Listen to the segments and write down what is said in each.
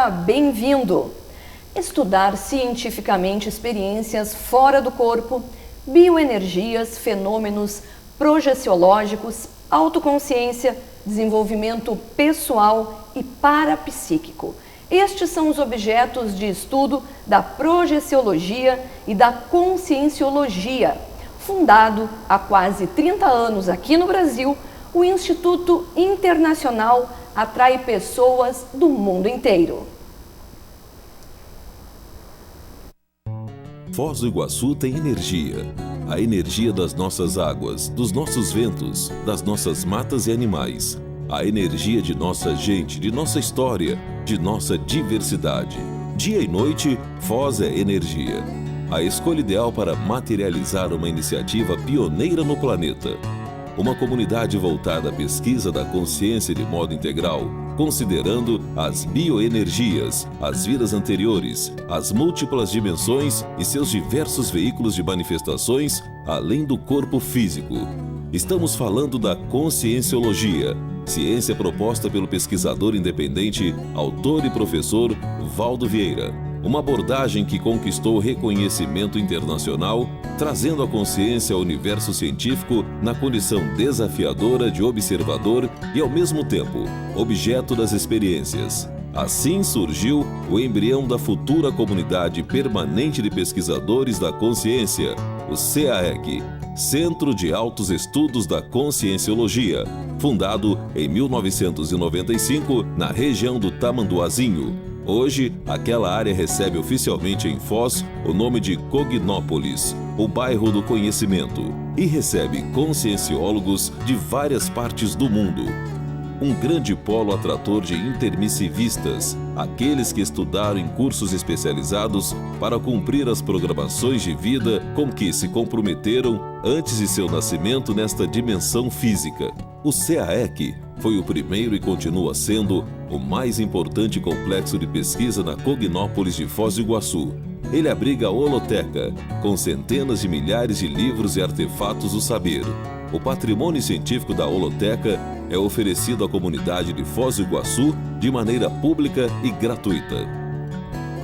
seja bem-vindo. Estudar cientificamente experiências fora do corpo, bioenergias, fenômenos projeciológicos, autoconsciência, desenvolvimento pessoal e parapsíquico. Estes são os objetos de estudo da projeciologia e da conscienciologia. Fundado há quase 30 anos aqui no Brasil, o Instituto Internacional atrai pessoas do mundo inteiro. Foz do Iguaçu tem energia. A energia das nossas águas, dos nossos ventos, das nossas matas e animais. A energia de nossa gente, de nossa história, de nossa diversidade. Dia e noite, Foz é energia. A escolha ideal para materializar uma iniciativa pioneira no planeta. Uma comunidade voltada à pesquisa da consciência de modo integral, considerando as bioenergias, as vidas anteriores, as múltiplas dimensões e seus diversos veículos de manifestações, além do corpo físico. Estamos falando da conscienciologia, ciência proposta pelo pesquisador independente, autor e professor Valdo Vieira. Uma abordagem que conquistou reconhecimento internacional, trazendo a consciência ao universo científico na condição desafiadora de observador e, ao mesmo tempo, objeto das experiências. Assim surgiu o embrião da futura Comunidade Permanente de Pesquisadores da Consciência, o CAEC, Centro de Altos Estudos da Conscienciologia, fundado em 1995 na região do Tamanduazinho. Hoje, aquela área recebe oficialmente em Foz o nome de Cognópolis, o bairro do conhecimento, e recebe conscienciólogos de várias partes do mundo. Um grande polo atrator de intermissivistas, aqueles que estudaram em cursos especializados para cumprir as programações de vida com que se comprometeram antes de seu nascimento nesta dimensão física. O CAEC foi o primeiro e continua sendo o mais importante complexo de pesquisa na Cognópolis de Foz do Iguaçu. Ele abriga a holoteca, com centenas de milhares de livros e artefatos do saber. O patrimônio científico da holoteca é oferecido à comunidade de Foz do Iguaçu de maneira pública e gratuita.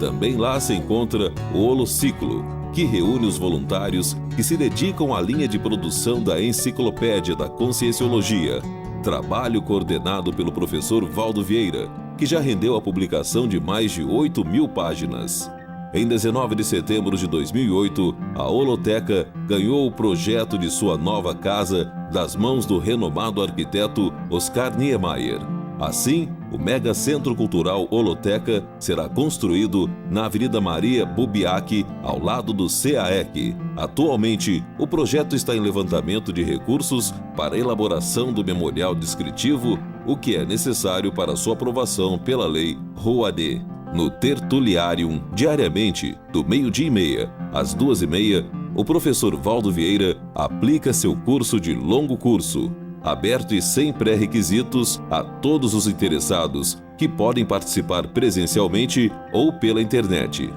Também lá se encontra o Holociclo, que reúne os voluntários que se dedicam à linha de produção da Enciclopédia da Conscienciologia, trabalho coordenado pelo professor Valdo Vieira, que já rendeu a publicação de mais de 8.000 páginas. Em 19 de setembro de 2008, a holoteca ganhou o projeto de sua nova casa das mãos do renomado arquiteto Oscar Niemeyer. Assim, o Mega Centro Cultural Holoteca será construído na Avenida Maria Bubiaque, ao lado do CAEC. Atualmente, o projeto está em levantamento de recursos para a elaboração do memorial descritivo, o que é necessário para sua aprovação pela Lei Rouanet. No Tertuliarium, diariamente, do 12h30 às 2h30, o professor Valdo Vieira aplica seu curso de longo curso, aberto e sem pré-requisitos a todos os interessados, que podem participar presencialmente ou pela internet.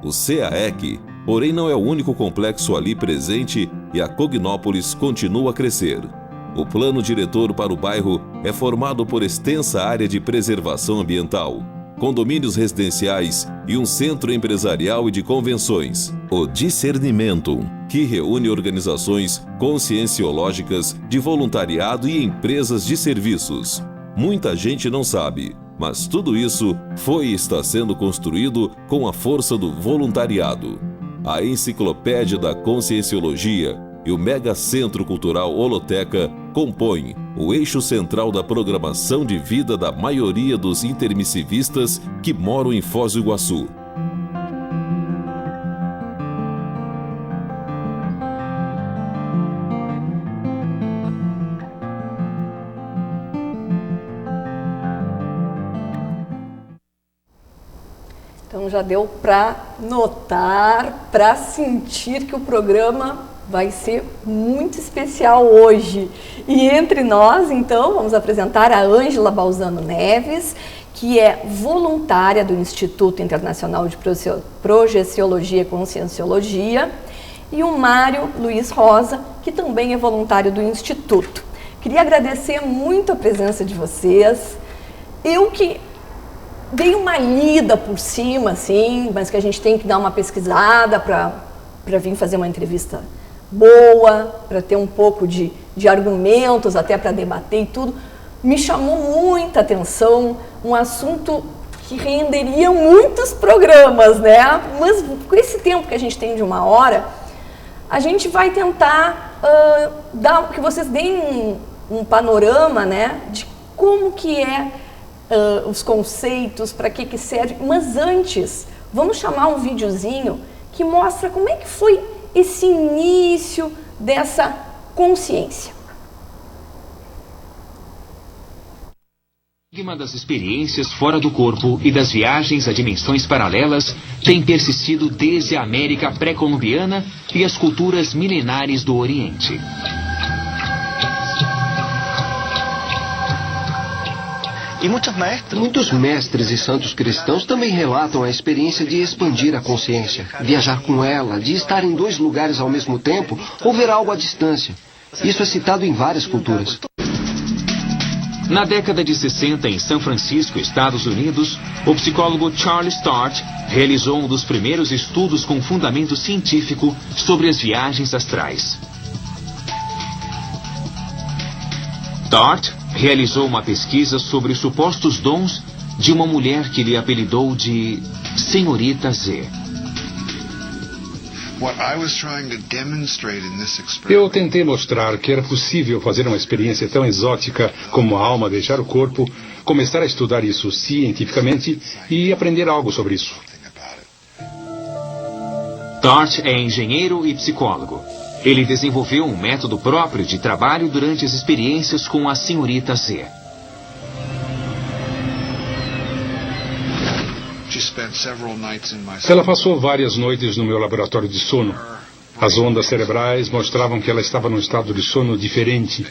O CAEC, porém, não é o único complexo ali presente e a Cognópolis continua a crescer. O plano diretor para o bairro é formado por extensa área de preservação ambiental, condomínios residenciais e um centro empresarial e de convenções. O Discernimentum, que reúne organizações conscienciológicas de voluntariado e empresas de serviços. Muita gente não sabe, mas tudo isso foi e está sendo construído com a força do voluntariado. A Enciclopédia da Conscienciologia e o Mega Centro Cultural Holoteca compõem o eixo central da programação de vida da maioria dos intermissivistas que moram em Foz do Iguaçu. Então já deu para notar, para sentir que o programa vai ser muito especial hoje. E entre nós, então, vamos apresentar a Ângela Balzano Neves, que é voluntária do Instituto Internacional de Projeciologia e Conscienciologia, e o Mário Luiz Rosa, que também é voluntário do Instituto. Queria agradecer muito a presença de vocês. Eu que dei uma lida por cima, assim, mas que a gente tem que dar uma pesquisada para vir fazer uma entrevista boa, para ter um pouco de argumentos, até para debater e tudo. Me chamou muita atenção, um assunto que renderia muitos programas, né? Mas com esse tempo que a gente tem de 1 hora, a gente vai tentar que vocês deem um panorama, né, de como que é os conceitos, para que serve. Mas antes, vamos chamar um videozinho que mostra como é que foi esse início dessa consciência. O estigma das experiências fora do corpo e das viagens a dimensões paralelas tem persistido desde a América pré-colombiana e as culturas milenares do Oriente. Muitos mestres e santos cristãos também relatam a experiência de expandir a consciência, viajar com ela, de estar em 2 lugares ao mesmo tempo ou ver algo à distância. Isso é citado em várias culturas. Na década de 60, em São Francisco, Estados Unidos, o psicólogo Charles Sturt realizou um dos primeiros estudos com fundamento científico sobre as viagens astrais. Sturt realizou uma pesquisa sobre os supostos dons de uma mulher que ele apelidou de Senhorita Z. Eu tentei mostrar que era possível fazer uma experiência tão exótica como a alma deixar o corpo, começar a estudar isso cientificamente e aprender algo sobre isso. Sturt é engenheiro e psicólogo. Ele desenvolveu um método próprio de trabalho durante as experiências com a Senhorita Z. Ela passou várias noites no meu laboratório de sono. As ondas cerebrais mostravam que ela estava num estado de sono diferente.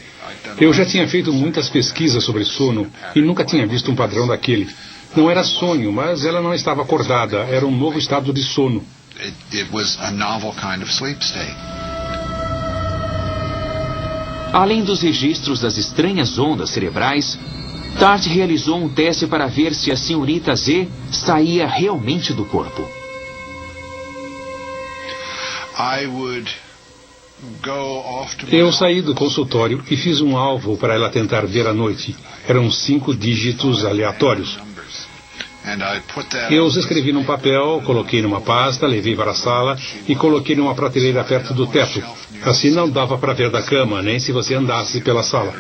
Eu já tinha feito muitas pesquisas sobre sono e nunca tinha visto um padrão daquele. Não era sonho, mas ela não estava acordada. Era um novo estado de sono. Além dos registros das estranhas ondas cerebrais, Sturt realizou um teste para ver se a Senhorita Z saía realmente do corpo. Eu saí do consultório e fiz um alvo para ela tentar ver à noite. Eram 5 dígitos aleatórios. Eu os escrevi num papel, coloquei numa pasta, levei para a sala e coloquei numa prateleira perto do teto. Assim não dava para ver da cama, nem se você andasse pela sala.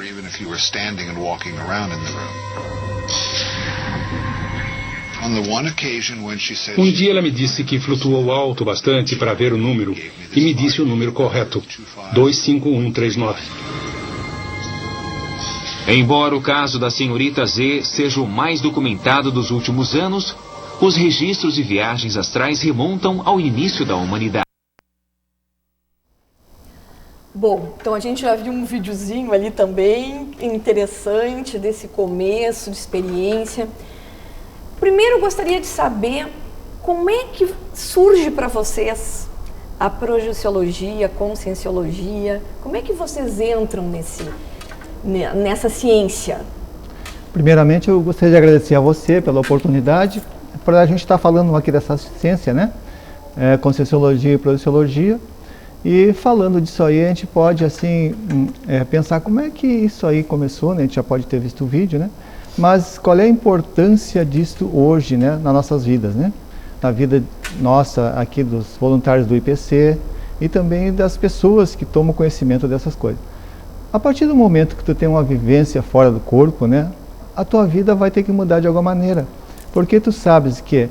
Um dia ela me disse que flutuou alto bastante para ver o número e me disse o número correto, 25139. Embora o caso da Senhorita Z seja o mais documentado dos últimos anos, os registros de viagens astrais remontam ao início da humanidade. Bom, então a gente já viu um videozinho ali também interessante desse começo de experiência. Primeiro eu gostaria de saber como é que surge para vocês a projeciologia, a conscienciologia, como é que vocês entram nessa ciência? Primeiramente, eu gostaria de agradecer a você pela oportunidade para a gente estar falando aqui dessa ciência, né? Conscienciologia e projeciologia. E falando disso aí, a gente pode assim pensar como é que isso aí começou, né? A gente já pode ter visto o vídeo, né? Mas qual é a importância disso hoje, né? Nas nossas vidas, né? Na vida nossa aqui dos voluntários do IPC e também das pessoas que tomam conhecimento dessas coisas. A partir do momento que tu tem uma vivência fora do corpo, né, a tua vida vai ter que mudar de alguma maneira. Porque tu sabes que,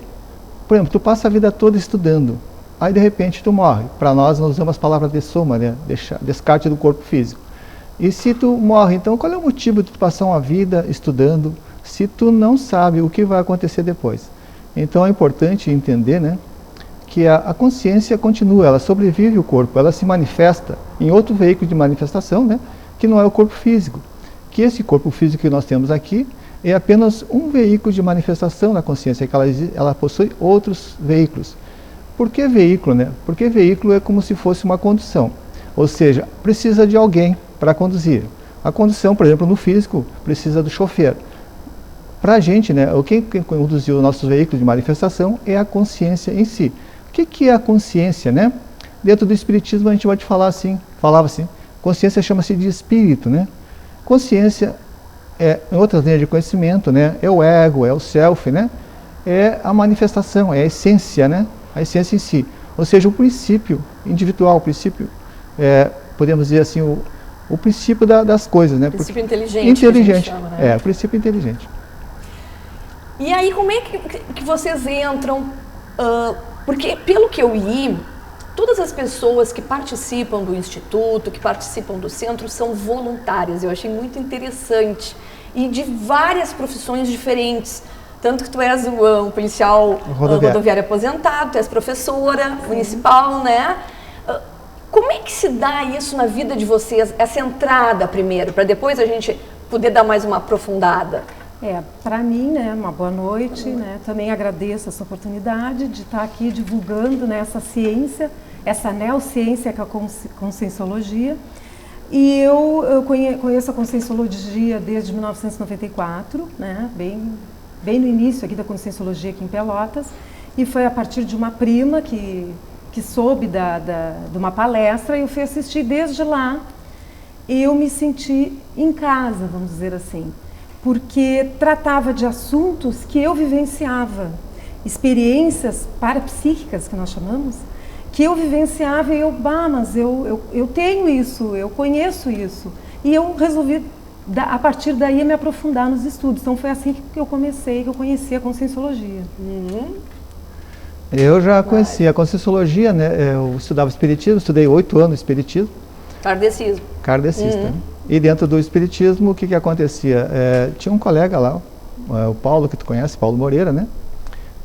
por exemplo, tu passa a vida toda estudando, aí de repente tu morre. Para nós usamos a palavra de soma, né, descarte do corpo físico. E se tu morre, então qual é o motivo de tu passar uma vida estudando se tu não sabe o que vai acontecer depois? Então é importante entender, né, que a consciência continua, ela sobrevive o corpo, ela se manifesta em outro veículo de manifestação, né, que não é o corpo físico. Que esse corpo físico que nós temos aqui é apenas um veículo de manifestação da consciência, que ela possui outros veículos. Por que veículo, né? Porque veículo é como se fosse uma condução, ou seja, precisa de alguém para conduzir. A condução, por exemplo, no físico, precisa do chofer. para a gente, né, quem conduziu os nossos veículos de manifestação é a consciência em si. O que é a consciência, né? Dentro do Espiritismo a gente pode falar assim, falava assim, consciência chama-se de espírito, né? Consciência em outras linhas de conhecimento, né, é o ego, é o self, né? É a manifestação, é a essência, né? A essência em si. Ou seja, o princípio individual, o princípio, podemos dizer assim, o princípio das coisas, né? Princípio inteligente. Inteligente, chama, né? o princípio inteligente. E aí, como é que vocês entram? Porque, pelo que eu li, todas as pessoas que participam do Instituto, que participam do Centro, são voluntárias. Eu achei muito interessante. E de várias profissões diferentes. Tanto que tu és um policial rodoviário aposentado, tu és professora municipal, né? Como é que se dá isso na vida de vocês, essa entrada primeiro, para depois a gente poder dar mais uma aprofundada? Para mim, né, uma boa noite, né? Também agradeço essa oportunidade de estar aqui divulgando, né, essa ciência, essa neociência que é a Conscienciologia. E eu conheço a Conscienciologia desde 1994, né, bem no início aqui da Conscienciologia aqui em Pelotas, e foi a partir de uma prima que soube de uma palestra e eu fui assistir desde lá. E eu me senti em casa, vamos dizer assim, porque tratava de assuntos que eu vivenciava, experiências parapsíquicas, que nós chamamos, que eu vivenciava e mas eu tenho isso, eu conheço isso. E eu resolvi, a partir daí, me aprofundar nos estudos. Então foi assim que eu conheci a Conscienciologia. Eu já conhecia a Conscienciologia, né? Eu estudava Espiritismo, estudei 8 anos Espiritismo. Kardecista. E dentro do Espiritismo, o que acontecia? Tinha um colega lá, o Paulo, que tu conhece, Paulo Moreira, né?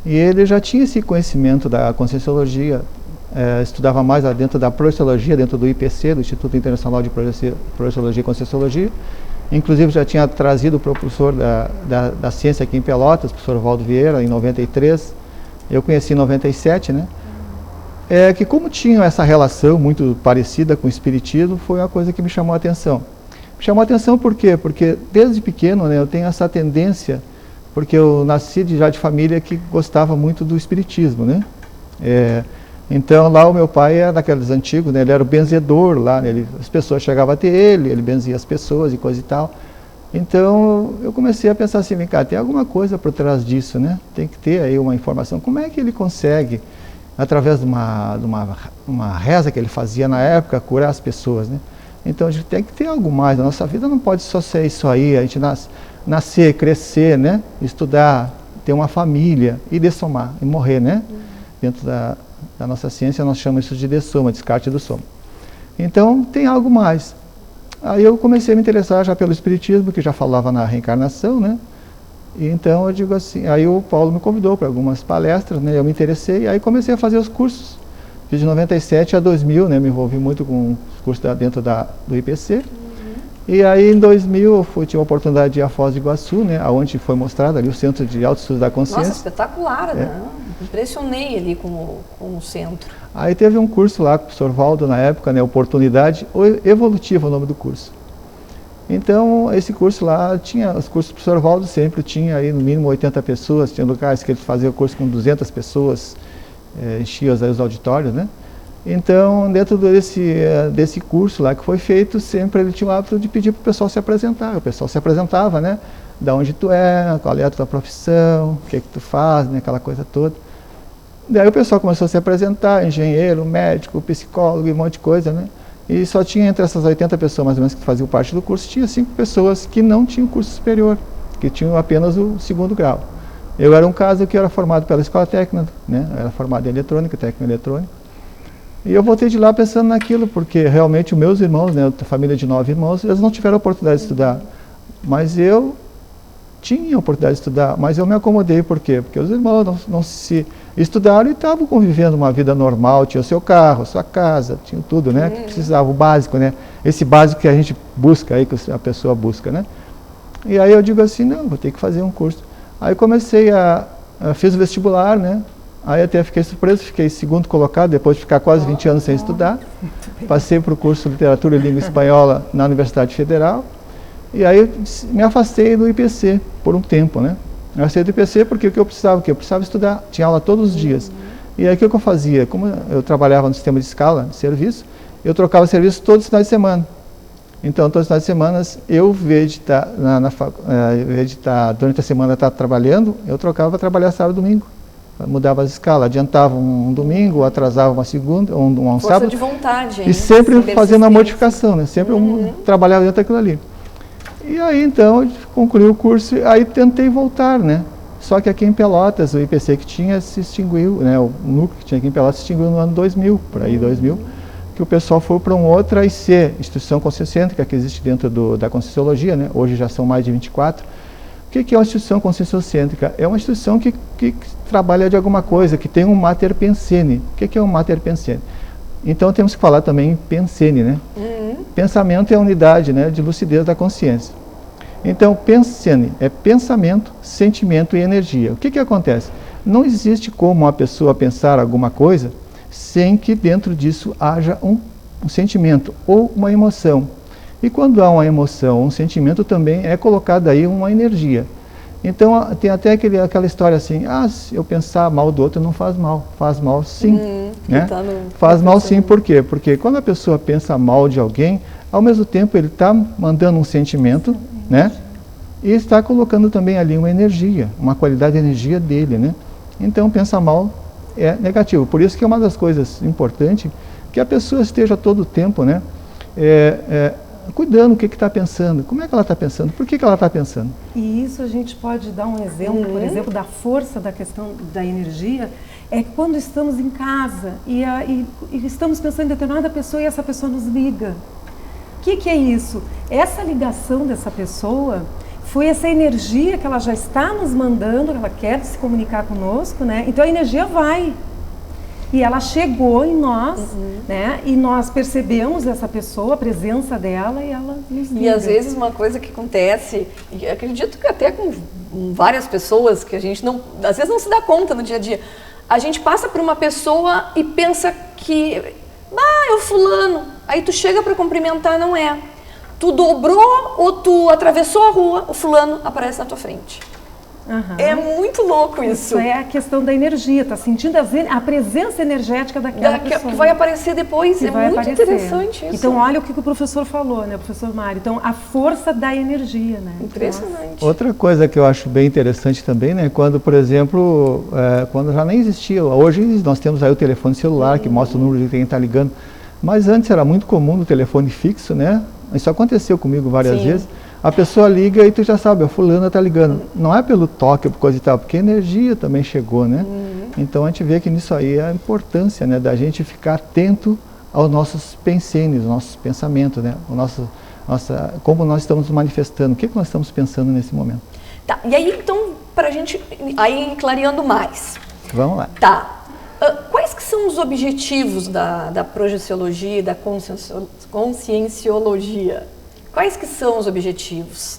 E ele já tinha esse conhecimento da Conscienciologia, estudava mais dentro da Projeciologia, dentro do IPC, do Instituto Internacional de Projeciologia e Conscienciologia. Inclusive já tinha trazido o professor da ciência aqui em Pelotas, o professor Valdo Vieira, em 93. Eu conheci em 97, né? Que como tinham essa relação muito parecida com o Espiritismo, foi uma coisa que me chamou a atenção. Me chamou a atenção por quê? Porque desde pequeno, né, eu tenho essa tendência, porque eu nasci já de família que gostava muito do Espiritismo, né? Então lá o meu pai era daqueles antigos, né, ele era o benzedor lá, né, as pessoas chegavam até ele benzia as pessoas e coisa e tal. Então eu comecei a pensar assim, vem cá, tem alguma coisa por trás disso, né? Tem que ter aí uma informação. Como é que ele consegue, através de uma reza que ele fazia na época, curar as pessoas, né? Então a gente tem que ter algo mais. A nossa vida não pode só ser isso aí, a gente nascer, crescer, né? Estudar, ter uma família e dessomar, e morrer, né? Dentro da nossa ciência nós chamamos isso de dessoma, descarte do soma. Então tem algo mais. Aí eu comecei a me interessar já pelo Espiritismo, que já falava na reencarnação, né? E então eu digo assim, aí o Paulo me convidou para algumas palestras, né? Eu me interessei, aí comecei a fazer os cursos. Fiz de 97 a 2000, né? Me envolvi muito com os cursos dentro do IPC. E aí em 2000 eu tive a oportunidade de ir a Foz do Iguaçu, né? Onde foi mostrado ali o Centro de Autoestudo da Consciência. Nossa, espetacular, né? Impressionei ali com o centro. Aí teve um curso lá com o professor Valdo na época, né? Oportunidade Evolutiva, o nome do curso. Então, esse curso lá, tinha os cursos do professor Valdo sempre tinha aí no mínimo 80 pessoas, tinha lugares que ele fazia o curso com 200 pessoas, enchia os auditórios, né? Então, dentro desse curso lá que foi feito, sempre ele tinha o hábito de pedir para o pessoal se apresentar. O pessoal se apresentava, né? Da onde tu é, qual é a tua profissão, o que tu faz, né? Aquela coisa toda. Daí o pessoal começou a se apresentar, engenheiro, médico, psicólogo e um monte de coisa, né? E só tinha entre essas 80 pessoas, mais ou menos, que faziam parte do curso, tinha 5 pessoas que não tinham curso superior, que tinham apenas o 2º grau. Eu era um caso que era formado pela escola técnica, né? Eu era formado em eletrônica, técnico em eletrônica. E eu voltei de lá pensando naquilo, porque realmente os meus irmãos, né, a família de 9 irmãos, eles não tiveram a oportunidade de estudar. Mas eu tinha a oportunidade de estudar, mas eu me acomodei, por quê? Porque os irmãos não se estudaram e estavam convivendo uma vida normal, tinha o seu carro, a sua casa, tinha tudo, né, que precisava, o básico, né, esse básico que a gente busca aí, que a pessoa busca, né. E aí eu digo assim, não, vou ter que fazer um curso. Aí comecei fiz o vestibular, né, aí até fiquei surpreso, fiquei 2º colocado, depois de ficar quase 20 anos sem estudar. Passei para o curso de Literatura e Língua Espanhola na Universidade Federal. E aí me afastei do IPC por um tempo, né? Eu saí do IPC porque o que eu precisava? Eu precisava estudar, tinha aula todos os dias. E aí o que eu fazia? Como eu trabalhava no sistema de escala de serviço, eu trocava serviço todos os finais de semana. Então, todos os finais de semana, eu, em vez de estar durante a semana trabalhando, eu trocava para trabalhar sábado e domingo. Mudava as escalas, adiantava um domingo, atrasava uma segunda, um sábado. De vontade, hein? E sempre fazendo a modificação, né? Sempre trabalhava dentro daquilo ali. E aí, então, eu concluí o curso, aí tentei voltar, né? Só que aqui em Pelotas, o IPC que tinha se extinguiu, né? O núcleo que tinha aqui em Pelotas se extinguiu no ano 2000, por aí, 2000. Que o pessoal foi para uma outra IC, Instituição Conscienciocêntrica, que existe dentro da Conscienciologia, né? Hoje já são mais de 24. O que é uma instituição conscienciocêntrica? É uma instituição que trabalha de alguma coisa, que tem um mater pensene. O que é um mater pensene? Então temos que falar também em pensene, né? Pensamento é a unidade, né, de lucidez da consciência. Então, pensene é pensamento, sentimento e energia. O que acontece? Não existe como uma pessoa pensar alguma coisa sem que dentro disso haja um sentimento ou uma emoção. E quando há uma emoção, um sentimento, também é colocado aí uma energia. Então tem até aquela história assim, se eu pensar mal do outro não faz mal sim. Né? Faz mal sim, por quê? Porque quando a pessoa pensa mal de alguém, ao mesmo tempo ele está mandando um sentimento, né? E está colocando também ali uma energia, uma qualidade de energia dele, né? Então pensar mal é negativo. Por isso que é uma das coisas importantes que a pessoa esteja todo o tempo, né? Cuidando o que está pensando, como é que ela está pensando, por que ela está pensando. E isso a gente pode dar um exemplo, por exemplo, da força da questão da energia, é que quando estamos em casa e estamos pensando em determinada pessoa e essa pessoa nos liga. O que é isso? Essa ligação dessa pessoa foi essa energia que ela já está nos mandando, ela quer se comunicar conosco, né? Então a energia vai. E ela chegou em nós, né? E nós percebemos essa pessoa, a presença dela, e ela nos liga. E às vezes uma coisa que acontece, e acredito que até com várias pessoas, que a gente às vezes não se dá conta no dia a dia, a gente passa por uma pessoa e pensa que, é o fulano, aí tu chega para cumprimentar, não é. Tu dobrou ou tu atravessou a rua, o fulano aparece na tua frente. É muito louco isso. Isso é a questão da energia, tá sentindo a presença energética daquela pessoa. Que vai aparecer depois, muito interessante isso. Então olha o que o professor falou, né, o professor Mário. Então a força da energia, né? Impressionante. Outra coisa que eu acho bem interessante também, né, quando, por exemplo, quando já nem existia, hoje nós temos aí o telefone celular que mostra o número de quem está ligando, mas antes era muito comum o telefone fixo, né? Isso aconteceu comigo várias vezes. A pessoa liga e tu já sabe, a fulana está ligando. Não é pelo toque, por coisa e tal, porque a energia também chegou, né? Então a gente vê que nisso aí é a importância, né, da gente ficar atento aos nossos pensenes, aos nossos pensamentos, né? Como nós estamos nos manifestando, o que nós estamos pensando nesse momento. Tá, e aí então, para a gente ir clareando mais. Vamos lá. Tá. Quais que são os objetivos da projeciologia e da conscienciologia? Quais que são os objetivos?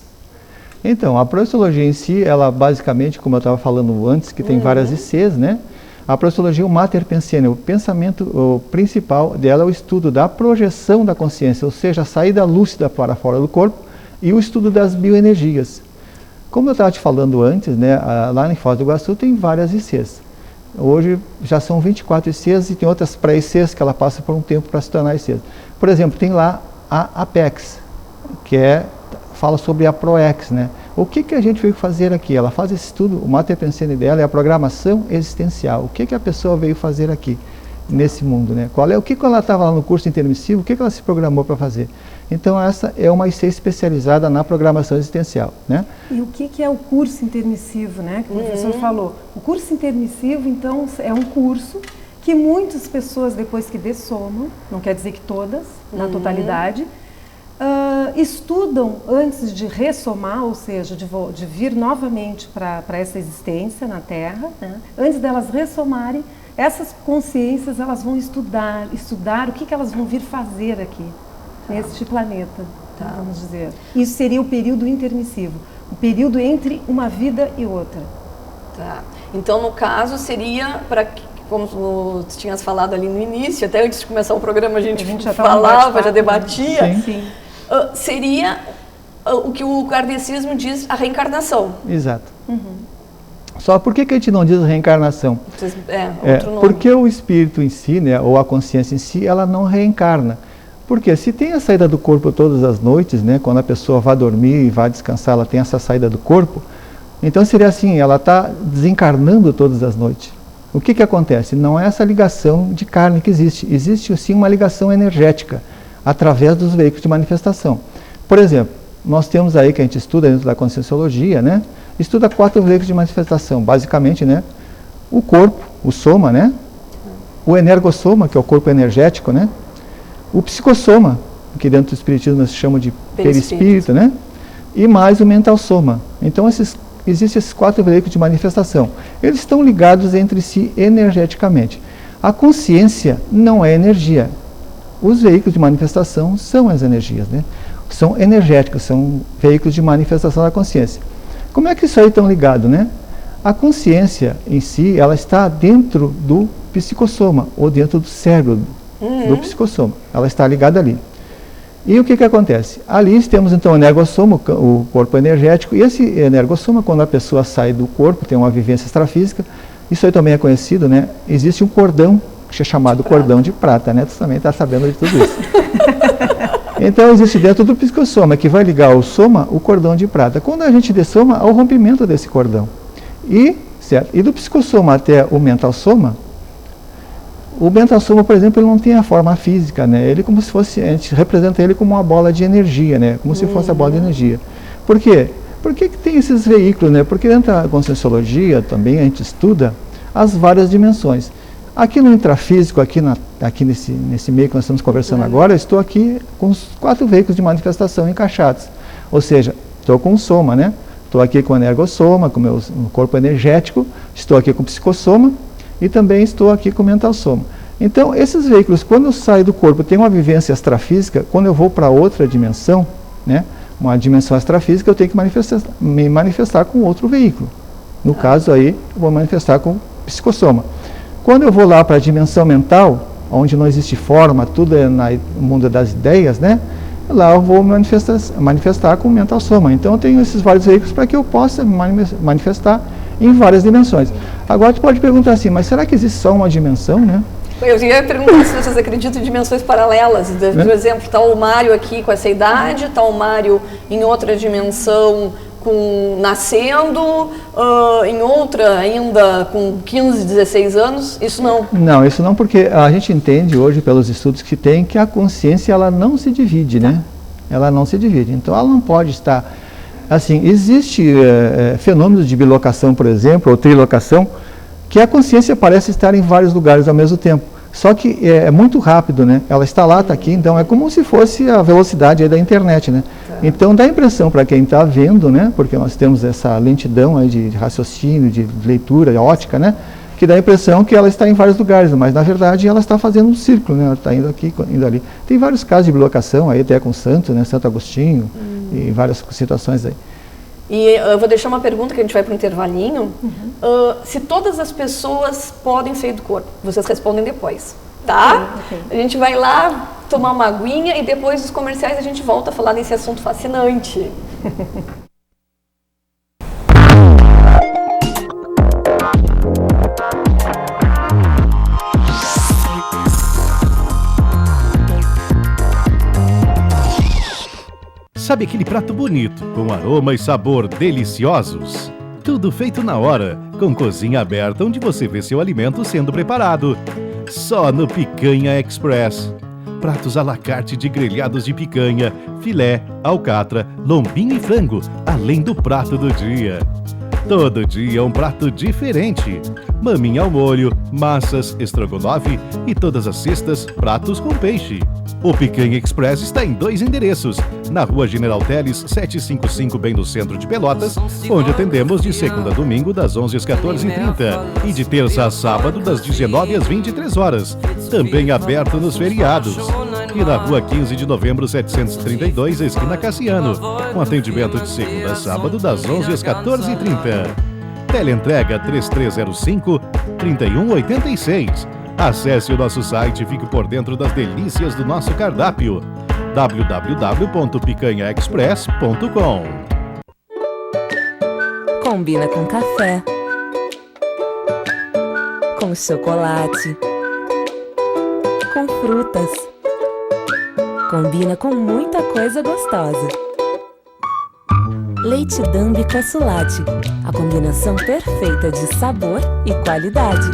Então, a projeciologia em si, ela basicamente, como eu estava falando antes, que tem várias ICs, né? A projeciologia é o mater pensene, o pensamento principal dela é o estudo da projeção da consciência, ou seja, a saída lúcida para fora do corpo e o estudo das bioenergias. Como eu estava te falando antes, né, lá em Foz do Iguaçu tem várias ICs. Hoje já são 24 ICs e tem outras pré-ICs que ela passa por um tempo para se tornar ICs. Por exemplo, tem lá a Apex, que fala sobre a ProEx, né? O que a gente veio fazer aqui? Ela faz esse estudo, o mater pensene dela é a programação existencial. O que a pessoa veio fazer aqui, nesse mundo, né? O que ela estava lá no curso intermissivo, o que ela se programou para fazer? Então essa é uma IC especializada na programação existencial, né? E o que é o curso intermissivo, né? Que o professor falou. O curso intermissivo, então, é um curso que muitas pessoas, depois que dessomam, não quer dizer que todas, na totalidade, estudam antes de ressomar, ou seja, de vir novamente para essa existência na Terra, né? Antes delas ressomarem, essas consciências elas vão estudar o que elas vão vir fazer aqui, neste planeta, vamos dizer. Isso seria o período intermissivo, o período entre uma vida e outra. Tá. Então, no caso, seria para como tu tinhas falado ali no início, até antes de começar o programa a gente já falava, já debatia. Sim. Seria o que o kardecismo diz, a reencarnação. Exato. Só por que a gente não diz reencarnação? Outro nome. Porque o espírito em si, né, ou a consciência em si, ela não reencarna. Porque se tem a saída do corpo todas as noites, né, quando a pessoa vai dormir e vai descansar, ela tem essa saída do corpo, então seria assim, ela está desencarnando todas as noites. O que acontece? Não é essa ligação de carne que existe. Existe sim uma ligação energética, através dos veículos de manifestação. Por exemplo, nós temos aí, que a gente estuda dentro da Conscienciologia, né, estuda 4 veículos de manifestação, basicamente, né, o corpo, o soma, né, o energossoma, que é o corpo energético, né, o psicossoma, que dentro do espiritismo nós chamamos de perispírito, né, e mais o mental soma. Então existem esses 4 veículos de manifestação. Eles estão ligados entre si energeticamente. A consciência não é energia. Os veículos de manifestação são as energias, né? São energéticos, são veículos de manifestação da consciência. Como é que isso aí estão ligado, né? A consciência em si, ela está dentro do psicossoma, ou dentro do cérebro do psicossoma. Ela está ligada ali. E o que acontece? Ali temos então o energossoma, o corpo energético, e esse energossoma, quando a pessoa sai do corpo, tem uma vivência extrafísica, isso aí também é conhecido, né? Existe um cordão, que é chamado cordão de prata, né? Tu também está sabendo de tudo isso. Então existe dentro do psicossoma, que vai ligar o soma, o cordão de prata. Quando a gente dessoma, há o rompimento desse cordão. E do psicossoma até o mental soma, o mental soma, por exemplo, ele não tem a forma física, né? Ele como se fosse, a gente representa ele como uma bola de energia, né? Como se fosse a bola de energia. Por quê? Por que tem esses veículos, né? Porque dentro da Conscienciologia também a gente estuda as várias dimensões. Aqui no intrafísico, aqui nesse meio que nós estamos conversando agora, eu estou aqui com os 4 veículos de manifestação encaixados. Ou seja, estou com o soma, né? Estou aqui com o energossoma, com o meu corpo energético, estou aqui com o psicossoma e também estou aqui com o mental soma. Então, esses veículos, quando eu saio do corpo, tem uma vivência extrafísica, quando eu vou para outra dimensão, né? Uma dimensão extrafísica, eu tenho que me manifestar com outro veículo. No caso aí, eu vou manifestar com o psicossoma. Quando eu vou lá para a dimensão mental, onde não existe forma, tudo é no mundo das ideias, né? Lá eu vou manifestar com o mental soma. Então eu tenho esses vários veículos para que eu possa me manifestar em várias dimensões. Agora tu pode perguntar assim, mas será que existe só uma dimensão, né? Eu ia perguntar se vocês acreditam em dimensões paralelas. Por exemplo, está o Mário aqui com essa idade, está o Mário em outra dimensão nascendo, em outra ainda com 15, 16 anos, isso não? Não, isso não, porque a gente entende hoje pelos estudos que tem que a consciência ela não se divide, né? Ela não se divide, então ela não pode estar, assim, existe fenômenos de bilocação, por exemplo, ou trilocação, que a consciência parece estar em vários lugares ao mesmo tempo. Só que é muito rápido, né? Ela está lá, está aqui, então é como se fosse a velocidade aí da internet, né? Então dá a impressão para quem está vendo, né? Porque nós temos essa lentidão aí de raciocínio, de leitura, de ótica, né? Que dá a impressão que ela está em vários lugares, mas na verdade ela está fazendo um círculo, né? Ela está indo aqui, indo ali. Tem vários casos de bilocação aí, até com Santos, né? Santo Agostinho, e várias situações aí. E eu vou deixar uma pergunta que a gente vai para o intervalinho. Se todas as pessoas podem sair do corpo, vocês respondem depois, tá? Okay. A gente vai lá tomar uma aguinha e depois dos comerciais a gente volta a falar desse assunto fascinante. Sabe aquele prato bonito, com aroma e sabor deliciosos? Tudo feito na hora, com cozinha aberta onde você vê seu alimento sendo preparado. Só no Picanha Express. Pratos à la carte de grelhados de picanha, filé, alcatra, lombinho e frango, além do prato do dia. Todo dia um prato diferente. Maminha ao molho, massas, estrogonofe e todas as sextas, pratos com peixe. O Picanha Express está em 2 endereços. Na Rua General Teles, 755, bem no centro de Pelotas, onde atendemos de segunda a domingo, das 11 às 14h30 e de terça a sábado, das 19 às 23 horas. Também aberto nos feriados. E na Rua 15 de Novembro, 732, esquina Cassiano, com atendimento de segunda a sábado, das 11 às 14h30. Teleentrega 3305-3186. Acesse o nosso site e fique por dentro das delícias do nosso cardápio. www.picanhaexpress.com. Combina com café, com chocolate, com frutas. Combina com muita coisa gostosa. Leite Dambi Caçulate, a combinação perfeita de sabor e qualidade.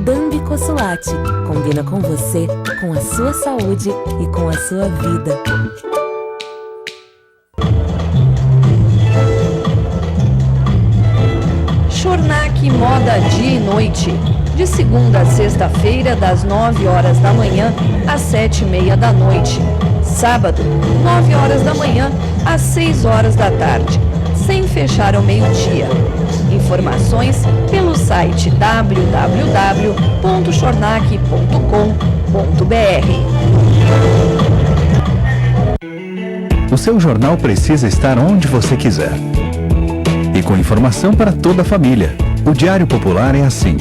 Dambi Caçulate, combina com você, com a sua saúde e com a sua vida. Chornac Moda Dia e Noite, de segunda a sexta-feira, das 9 horas da manhã às 7h30 da noite. Sábado, 9 horas da manhã às 6 horas da tarde, sem fechar ao meio-dia. Informações pelo site www.chornac.com.br. O seu jornal precisa estar onde você quiser. E com informação para toda a família. O Diário Popular é assim.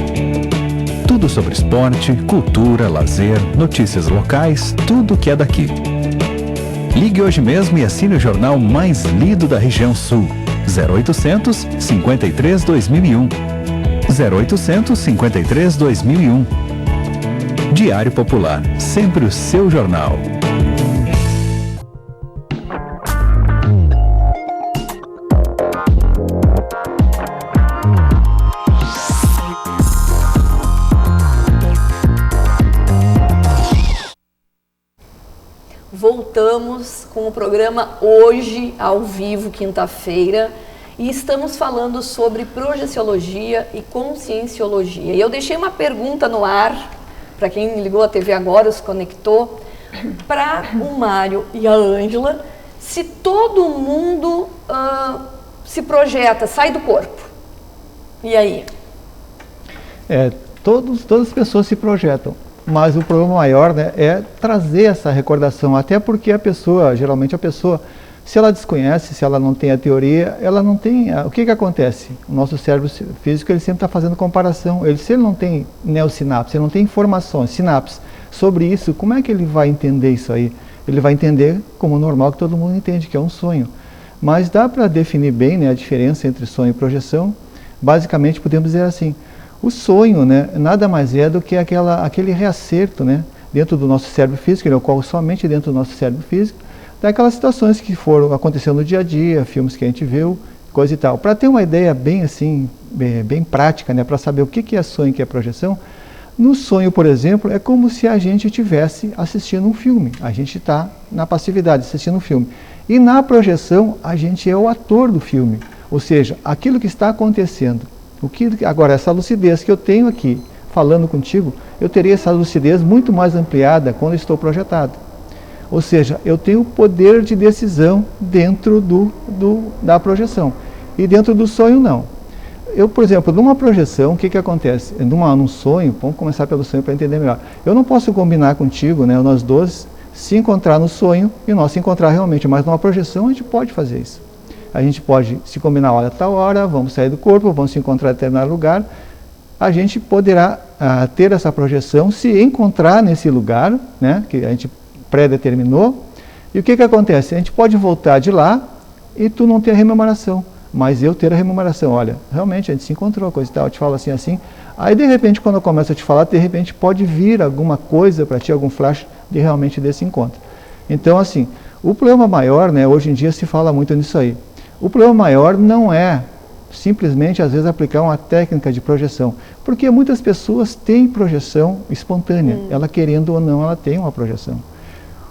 Tudo sobre esporte, cultura, lazer, notícias locais, tudo que é daqui. Ligue hoje mesmo e assine o jornal mais lido da região sul. 0800 53 2001. 0800 53 2001. Diário Popular, sempre o seu jornal. Voltamos com o programa hoje, ao vivo, quinta-feira, e estamos falando sobre projeciologia e conscienciologia. E eu deixei uma pergunta no ar, para quem ligou a TV agora, se conectou, para o Mário e a Ângela, se todo mundo se projeta, sai do corpo. E aí? Todas as pessoas se projetam. Mas o problema maior, né, é trazer essa recordação, até porque geralmente a pessoa, se ela desconhece, se ela não tem a teoria, ela não tem... O que acontece? O nosso cérebro físico, ele sempre está fazendo comparação. Se ele não tem neossinapse, ele não tem informações, sinapses sobre isso, como é que ele vai entender isso aí? Ele vai entender como normal que todo mundo entende, que é um sonho. Mas dá para definir bem, né, a diferença entre sonho e projeção. Basicamente, podemos dizer assim, o sonho, né, nada mais é do que aquele reacerto, né, dentro do nosso cérebro físico, ele ocorre somente dentro do nosso cérebro físico, daquelas situações que foram acontecendo no dia a dia, filmes que a gente viu, coisa e tal. Para ter uma ideia bem assim, bem prática, né, para saber o que é sonho e o que é projeção, no sonho, por exemplo, é como se a gente estivesse assistindo um filme. A gente está na passividade, assistindo um filme. E na projeção, a gente é o ator do filme, ou seja, aquilo que está acontecendo. Agora, essa lucidez que eu tenho aqui, falando contigo, eu teria essa lucidez muito mais ampliada quando estou projetado. Ou seja, eu tenho poder de decisão dentro da projeção. E dentro do sonho, não. Por exemplo, numa projeção, o que acontece? Num sonho, vamos começar pelo sonho para entender melhor. Eu não posso combinar contigo, né, nós dois, se encontrar no sonho e nós se encontrar realmente, mas numa projeção a gente pode fazer isso. A gente pode se combinar, olha, tal hora, vamos sair do corpo, vamos se encontrar em determinado lugar. A gente poderá ter essa projeção, se encontrar nesse lugar, né, que a gente pré-determinou. E o que acontece? A gente pode voltar de lá e tu não ter a rememoração, mas eu ter a rememoração. Olha, realmente a gente se encontrou, coisa e tal, eu te falo assim, assim. Aí, de repente, quando eu começo a te falar, de repente pode vir alguma coisa para ti, algum flash realmente desse encontro. Então, assim, o problema maior, né, hoje em dia se fala muito nisso aí. O problema maior não é simplesmente, às vezes, aplicar uma técnica de projeção, porque muitas pessoas têm projeção espontânea, ela querendo ou não, ela tem uma projeção.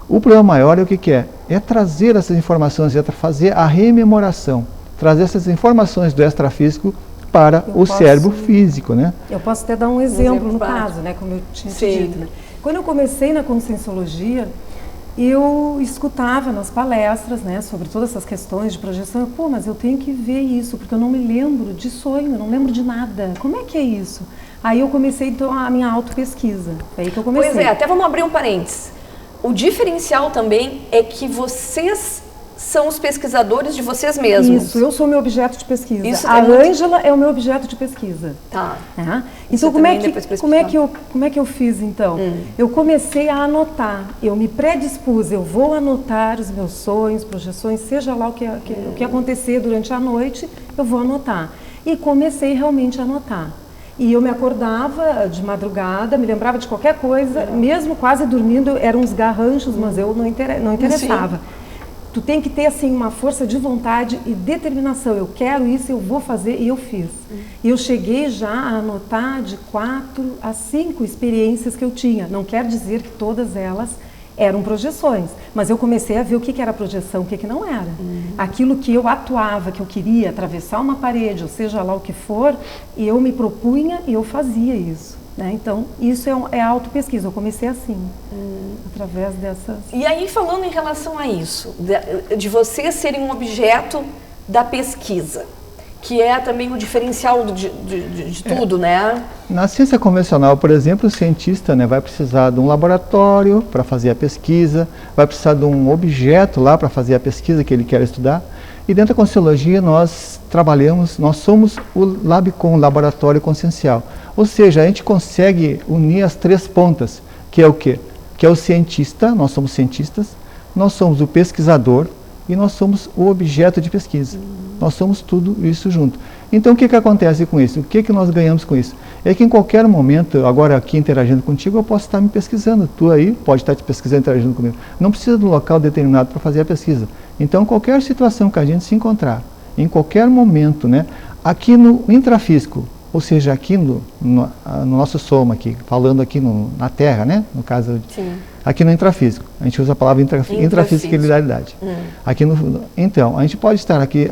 O problema maior é o que é? É trazer essas informações, é fazer a rememoração, trazer essas informações do extrafísico para o cérebro físico, né? Eu posso até dar um exemplo no caso, né, como eu tinha te dito, né? Quando eu comecei na Conscienciologia, eu escutava nas palestras, né, sobre todas essas questões de projeção. Pô, mas eu tenho que ver isso, porque eu não me lembro de sonho, eu não lembro de nada. Como é que é isso? Aí eu comecei, então, a minha autopesquisa. Foi aí que eu comecei. Pois é, até vamos abrir um parênteses. O diferencial também é que vocês são os pesquisadores de vocês mesmos. Isso, eu sou o meu objeto de pesquisa. Isso a Ângela é o meu objeto de pesquisa. Tá. Então, como é que eu fiz, então? Eu comecei a anotar, eu me predispus, eu vou anotar os meus sonhos, projeções, seja lá o que acontecer durante a noite, eu vou anotar. E comecei realmente a anotar. E eu me acordava de madrugada, me lembrava de qualquer coisa, mesmo quase dormindo, eram uns garranchos, mas eu não interessava. Sim. Tu tem que ter assim uma força de vontade e determinação. Eu quero isso, eu vou fazer, e eu fiz. E eu cheguei já a anotar de 4 a 5 experiências que eu tinha. Não quer dizer que todas elas eram projeções, mas eu comecei a ver o que era projeção, o que não era. Aquilo que eu atuava, que eu queria atravessar uma parede, ou seja lá o que for, e eu me propunha e eu fazia isso. Né? Então, isso é autopesquisa. Eu comecei assim, através dessas... E aí, falando em relação a isso, de você serem um objeto da pesquisa, que é também o diferencial de tudo, né? Na ciência convencional, por exemplo, o cientista, né, vai precisar de um laboratório para fazer a pesquisa, vai precisar de um objeto lá para fazer a pesquisa que ele quer estudar. E dentro da Conscienciologia nós trabalhamos, nós somos o LabCon, Laboratório Consciencial. Ou seja, a gente consegue unir as 3 pontas, que é o quê? Que é o cientista, nós somos cientistas, nós somos o pesquisador e nós somos o objeto de pesquisa. Nós somos tudo isso junto. Então o que acontece com isso? O que nós ganhamos com isso? É que em qualquer momento, agora aqui interagindo contigo, eu posso estar me pesquisando. Tu aí pode estar te pesquisando, interagindo comigo. Não precisa de um local determinado para fazer a pesquisa. Então qualquer situação que a gente se encontrar, em qualquer momento, né, aqui no intrafísico, ou seja, aqui no nosso soma, aqui, falando aqui na Terra, né, no caso, aqui no intrafísico, a gente usa a palavra intrafisicalidade. Aqui então, a gente pode estar aqui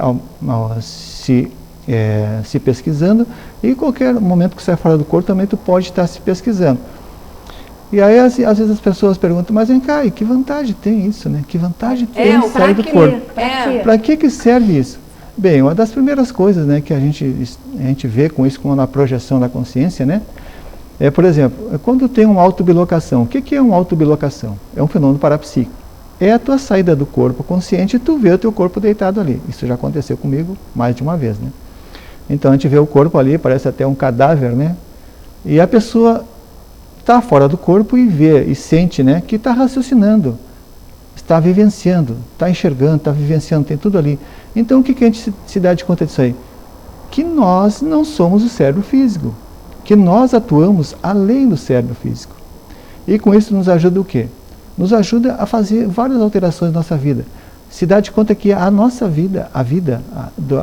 se pesquisando, e em qualquer momento que você é fora do corpo também tu pode estar se pesquisando. E aí às vezes as pessoas perguntam, mas vem cá, e que vantagem tem isso, né? Que vantagem tem sair do corpo? Para que serve isso? Bem, uma das primeiras coisas, né, que a gente vê com isso, como na projeção da consciência, né, é, por exemplo, quando tem uma autobilocação. O que é uma autobilocação? É um fenômeno parapsíquico. É a tua saída do corpo consciente e tu vê o teu corpo deitado ali. Isso já aconteceu comigo mais de uma vez, né? Então a gente vê o corpo ali, parece até um cadáver, né? E a pessoa está fora do corpo e vê e sente, né, que está raciocinando, está vivenciando, está enxergando, está vivenciando, tem tudo ali. Então o que a gente se dá de conta disso aí? Que nós não somos o cérebro físico, que nós atuamos além do cérebro físico. E com isso nos ajuda o quê? Nos ajuda a fazer várias alterações na nossa vida. Se dá de conta que a nossa vida, a vida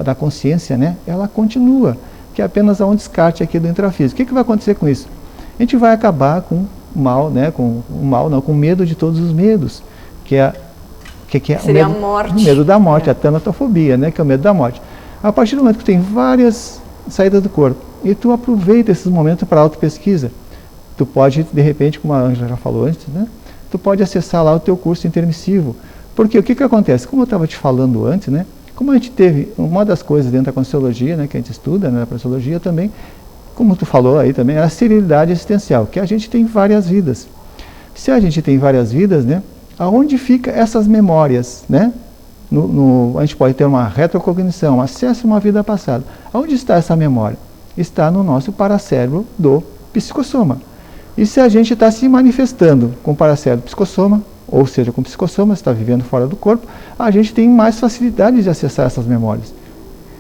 da consciência, né, ela continua, que é apenas um descarte aqui do intrafísico. O que vai acontecer com isso? A gente vai acabar com o mal, né, com o medo de todos os medos, que é seria a morte. O medo da morte, a tanatofobia, né, que é o medo da morte. A partir do momento que tem várias saídas do corpo, e tu aproveita esses momentos para autopesquisa, tu pode, de repente, como a Ângela já falou antes, né, tu pode acessar lá o teu curso intermissivo. Porque o que acontece? Como eu estava te falando antes, né, como a gente teve, uma das coisas dentro da Conscienciologia, né, que a gente estuda, né, na Conscienciologia também, como tu falou aí também, é a serenidade existencial, que a gente tem várias vidas. Se a gente tem várias vidas, né, aonde fica essas memórias, né? A gente pode ter uma retrocognição, acesso a uma vida passada. Aonde está essa memória? Está no nosso paracérebro do psicossoma. E se a gente está se manifestando com o paracérebro psicossoma, ou seja, com o psicossoma, está vivendo fora do corpo, a gente tem mais facilidade de acessar essas memórias.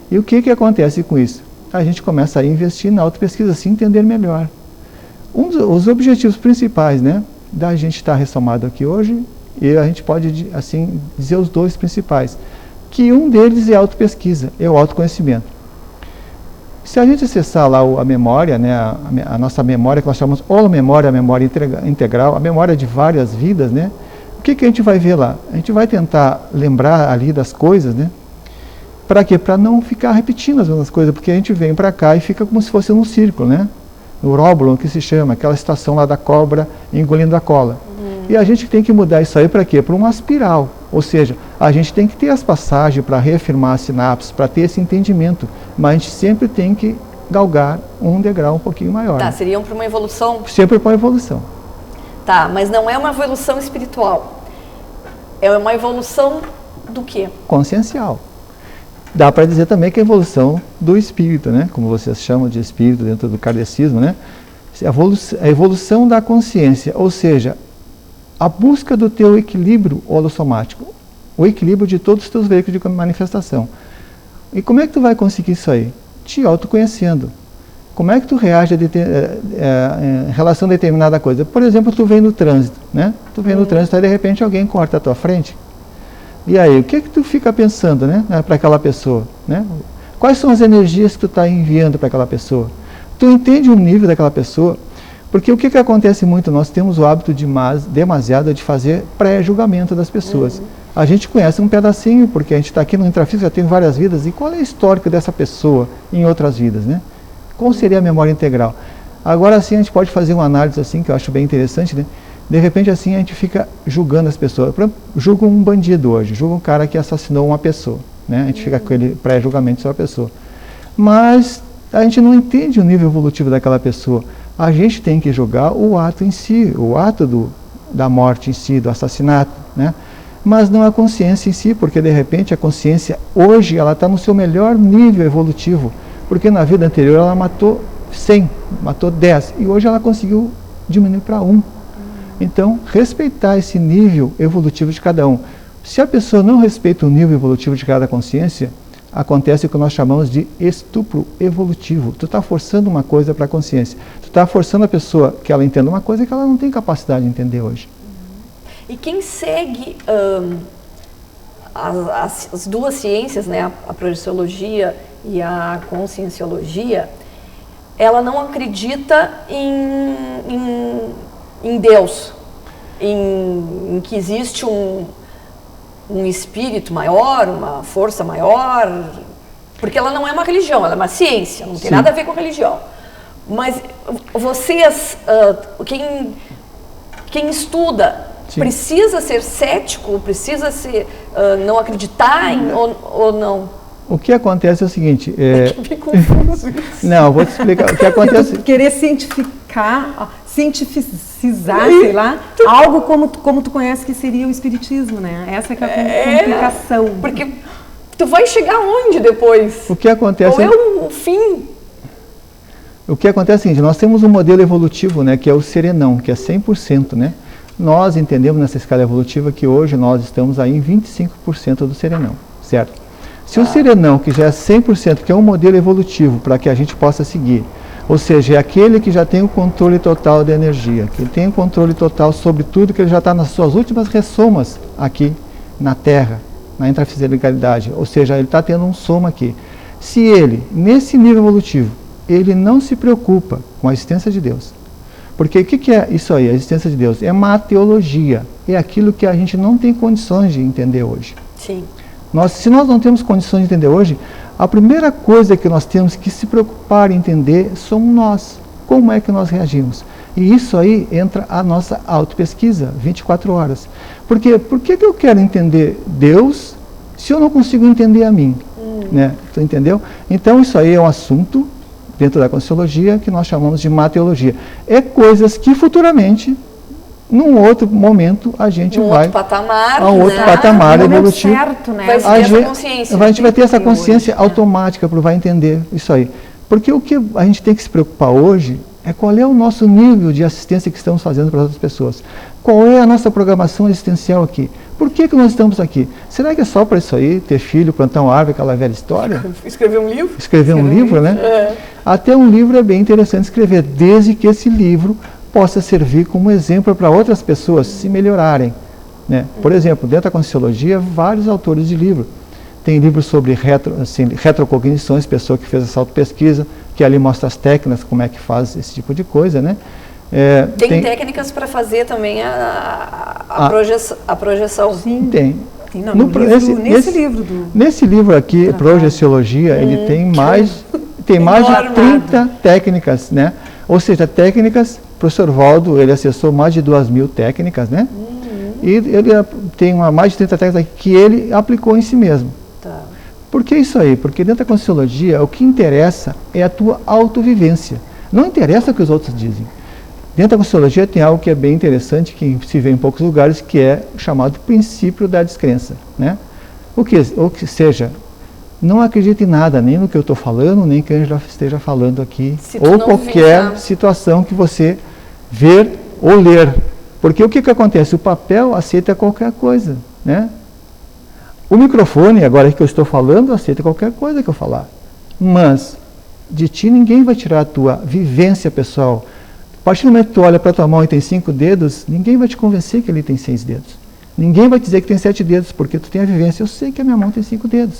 E o que acontece com isso? A gente começa a investir na autopesquisa, se entender melhor. Os objetivos principais, né, da gente estar ressomado aqui hoje, e a gente pode, assim, dizer os 2 principais, que um deles é a autopesquisa, é o autoconhecimento. Se a gente acessar lá a memória, né, a nossa memória, que nós chamamos holomemória, a memória integral, a memória de várias vidas, né, o que a gente vai ver lá? A gente vai tentar lembrar ali das coisas, né, para quê? Para não ficar repetindo as mesmas coisas, porque a gente vem para cá e fica como se fosse num círculo, né, no róbulo, que se chama, aquela situação lá da cobra engolindo a cola. E a gente tem que mudar isso aí para quê? Para uma espiral. Ou seja, a gente tem que ter as passagens para reafirmar as sinapses, para ter esse entendimento. Mas a gente sempre tem que galgar um degrau um pouquinho maior. Tá, seriam para uma evolução? Sempre para uma evolução. Tá, mas não é uma evolução espiritual. É uma evolução do quê? Consciencial. Dá para dizer também que é a evolução do espírito, né? Como vocês chamam de espírito dentro do kardecismo, né? A evolução da consciência, ou seja, a busca do teu equilíbrio holossomático, o equilíbrio de todos os teus veículos de manifestação. E como é que tu vai conseguir isso aí? Te autoconhecendo. Como é que tu reage em relação a determinada coisa? Por exemplo, tu vem no trânsito, né? Tu vem no trânsito e de repente alguém corta a tua frente. E aí, o que tu fica pensando, né, para aquela pessoa, né? Quais são as energias que tu está enviando para aquela pessoa? Tu entende o nível daquela pessoa? Porque o que acontece muito? Nós temos o hábito demasiado de fazer pré-julgamento das pessoas. A gente conhece um pedacinho, porque a gente está aqui no Intrafísico, já tem várias vidas, e qual é o histórico dessa pessoa em outras vidas, né? Qual seria a memória integral? Agora sim a gente pode fazer uma análise assim, que eu acho bem interessante, né? De repente assim a gente fica julgando as pessoas. Por exemplo, julga um bandido hoje, julga um cara que assassinou uma pessoa, né? A gente fica com aquele pré-julgamento sobre a pessoa. Mas a gente não entende o nível evolutivo daquela pessoa. A gente tem que julgar o ato em si, o ato da morte em si, do assassinato, né? Mas não a consciência em si, porque de repente a consciência hoje ela está no seu melhor nível evolutivo, porque na vida anterior ela matou 100, matou 10, e hoje ela conseguiu diminuir para 1. Então, respeitar esse nível evolutivo de cada um. Se a pessoa não respeita o nível evolutivo de cada consciência, acontece o que nós chamamos de estupro evolutivo. Tu está forçando uma coisa para a consciência. Tu está forçando a pessoa que ela entenda uma coisa que ela não tem capacidade de entender hoje. E quem segue as duas ciências, né, a projeciologia e a conscienciologia, ela não acredita em Deus, em que existe um espírito maior, uma força maior, porque ela não é uma religião, ela é uma ciência, não tem nada a ver com religião. Mas vocês, quem estuda, precisa ser cético, precisa ser, não acreditar ou não? O que acontece é o seguinte... Que confuso isso. Não, vou te explicar. O que acontece... Querer cientificar, cientificizar, sei lá, algo como tu conhece que seria o espiritismo, né? Essa que é a complicação. Porque tu vai chegar onde depois? O que acontece... Qual é o fim? O que acontece é o seguinte, nós temos um modelo evolutivo, né, que é o serenão, que é 100%, né? Nós entendemos nessa escala evolutiva que hoje nós estamos aí em 25% do serenão, certo? Se o serenão, que já é 100%, que é um modelo evolutivo para que a gente possa seguir, ou seja, é aquele que já tem o controle total da energia, que tem o controle total sobre tudo, que ele já está nas suas últimas ressomas aqui na Terra, na intrafisicalidade, ou seja, ele está tendo um soma aqui. Se ele, nesse nível evolutivo, ele não se preocupa com a existência de Deus, porque o que é isso aí, a existência de Deus? É mateologia, é aquilo que a gente não tem condições de entender hoje. Sim. Se nós não temos condições de entender hoje, a primeira coisa que nós temos que se preocupar em entender somos nós. Como é que nós reagimos? E isso aí entra a nossa autopesquisa, 24 horas. Porque por que eu quero entender Deus se eu não consigo entender a mim? Né? Tu entendeu? Então isso aí é um assunto dentro da conscienciologia que nós chamamos de mateologia. É coisas que futuramente, num outro momento, a gente vai a um outro patamar evolutivo. Certo, né? Vai ter essa consciência. A gente vai ter essa consciência automática para vai entender isso aí. Porque o que a gente tem que se preocupar hoje é qual é o nosso nível de assistência que estamos fazendo para as outras pessoas. Qual é a nossa programação existencial aqui? Por que nós estamos aqui? Será que é só para isso aí, ter filho, plantar uma árvore, aquela velha história? Escrever um livro? Escrever um livro, né? É. Até um livro é bem interessante escrever, desde que esse livro possa servir como exemplo para outras pessoas se melhorarem, né? Por exemplo, dentro da conscienciologia, vários autores de livro. Tem livros sobre retrocognições, pessoa que fez essa autopesquisa, que ali mostra as técnicas, como é que faz esse tipo de coisa, né? Tem técnicas para fazer também a projeção. Sim. Tem. Livro nesse livro aqui, Projeciologia, ele tem mais de 30 técnicas, né? Ou seja, técnicas, o professor Valdo, ele acessou mais de 2.000 técnicas, né? E ele tem mais de 30 técnicas que ele aplicou em si mesmo. Tá. Por que isso aí? Porque dentro da conscienciologia, o que interessa é a tua autovivência. Não interessa o que os outros dizem. Dentro da conscienciologia tem algo que é bem interessante, que se vê em poucos lugares, que é o chamado princípio da descrença, né? Ou que seja, não acredite em nada, nem no que eu estou falando, nem que a Ângela esteja falando aqui, ou qualquer situação que você ver ou ler. Porque o que acontece? O papel aceita qualquer coisa, né? O microfone, agora que eu estou falando, aceita qualquer coisa que eu falar. Mas De ti ninguém vai tirar a tua vivência pessoal. A partir do momento que tu olha para a tua mão e tem 5 dedos, ninguém vai te convencer que ele tem 6 dedos. Ninguém vai dizer que tem 7 dedos, porque tu tem a vivência. Eu sei que a minha mão tem 5 dedos.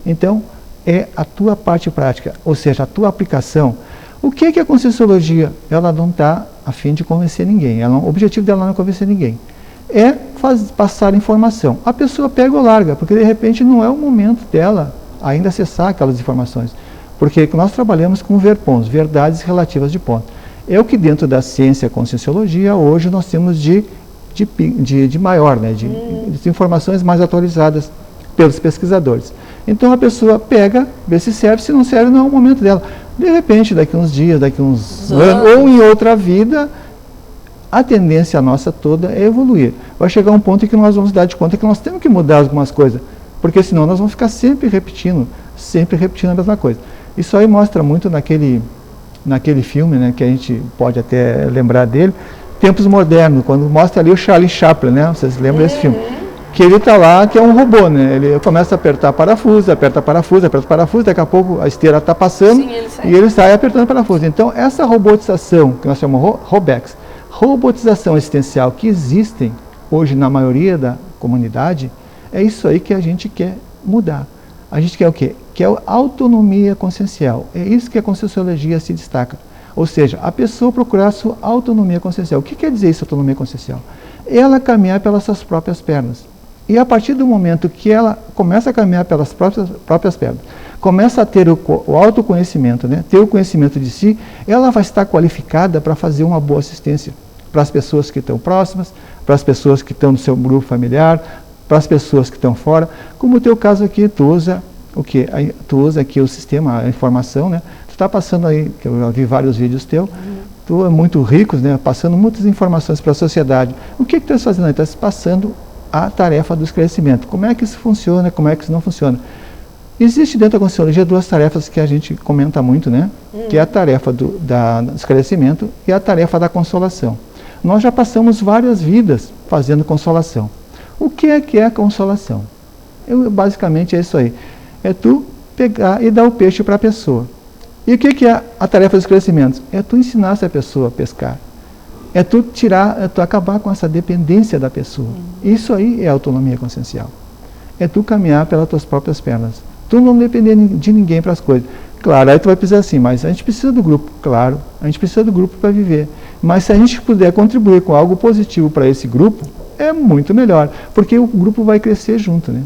Então, é a tua parte prática, ou seja, a tua aplicação. O que é a Conscienciologia? Ela não está a fim de convencer ninguém. O objetivo dela não é convencer ninguém. É passar informação. A pessoa pega ou larga, porque de repente não é o momento dela ainda acessar aquelas informações. Porque nós trabalhamos com VERPONs, verdades relativas de ponto. É o que dentro da ciência Conscienciologia hoje nós temos de maior, né, de informações mais atualizadas pelos pesquisadores. Então a pessoa pega, vê se serve, se não serve não é o momento dela. De repente, daqui uns dias, daqui uns anos, ou em outra vida, a tendência nossa toda é evoluir. Vai chegar um ponto em que nós vamos dar de conta que nós temos que mudar algumas coisas, porque senão nós vamos ficar sempre repetindo a mesma coisa. Isso aí mostra muito naquele filme, né, que a gente pode até lembrar dele, Tempos Modernos, quando mostra ali o Charlie Chaplin, né? Vocês lembram desse filme? Que ele está lá, que é um robô, né? Ele começa a apertar parafuso, aperta parafuso, daqui a pouco a esteira está passando. Sim, e ele sai apertando parafuso. Então, essa robotização, que nós chamamos Robex, robotização existencial que existem hoje na maioria da comunidade, é isso aí que a gente quer mudar. A gente quer o quê? Quer a autonomia consciencial. É isso que a Conscienciologia se destaca. Ou seja, a pessoa procurar a sua autonomia consciencial. O que quer dizer isso, autonomia consciencial? Ela caminhar pelas suas próprias pernas. E a partir do momento que ela começa a caminhar pelas próprias pernas, começa a ter o autoconhecimento, né? Ter o conhecimento de si, ela vai estar qualificada para fazer uma boa assistência para as pessoas que estão próximas, para as pessoas que estão no seu grupo familiar, para as pessoas que estão fora. Como o teu caso aqui, tu usa o quê? Tu usa aqui o sistema, a informação, né? Tu está passando aí, que eu já vi vários vídeos teus, tu é muito rico, né? Passando muitas informações para a sociedade. O que tu estás fazendo aí? Estás passando a tarefa do esclarecimento. Como é que isso funciona, como é que isso não funciona? Existe dentro da Conscienciologia 2 tarefas que a gente comenta muito, né? Que é a tarefa do esclarecimento e a tarefa da consolação. Nós já passamos várias vidas fazendo consolação. O que é a consolação? Basicamente é isso aí. É tu pegar e dar o peixe para a pessoa. E o que é a tarefa do esclarecimento? É tu ensinar essa pessoa a pescar. É tu acabar com essa dependência da pessoa. Isso aí é autonomia consciencial. É tu caminhar pelas tuas próprias pernas. Tu não depender de ninguém para as coisas. Claro, aí tu vai precisar assim, mas a gente precisa do grupo. Claro, a gente precisa do grupo para viver. Mas se a gente puder contribuir com algo positivo para esse grupo, é muito melhor. Porque o grupo vai crescer junto, né?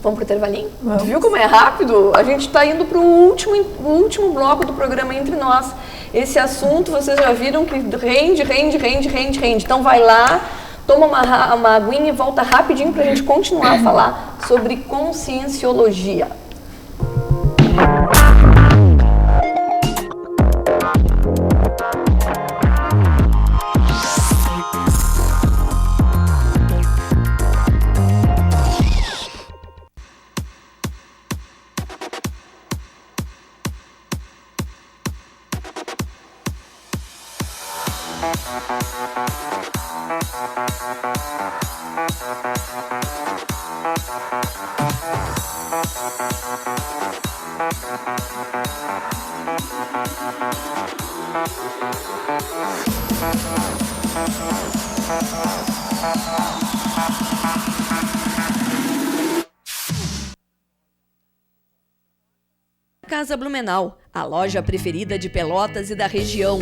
Vamos para o intervalinho? Tu viu como é rápido? A gente está indo para o último bloco do programa Entre Nós. Esse assunto, vocês já viram que rende. Então vai lá, toma uma aguinha e volta rapidinho para a gente continuar a falar sobre Conscienciologia. Casa Blumenau, a loja preferida de Pelotas e da região.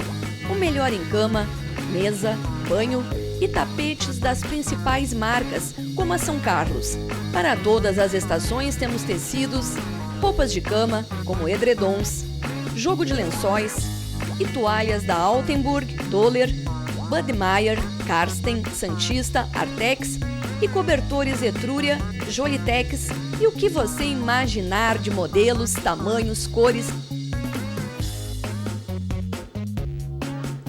O melhor em cama, mesa, banho e tapetes das principais marcas, como a São Carlos. Para todas as estações temos tecidos, roupas de cama, como edredons, jogo de lençóis e toalhas da Altenburg, Toller, Budmeier, Karsten, Santista, Artex e cobertores Etrúria, Jolitex e o que você imaginar de modelos, tamanhos, cores.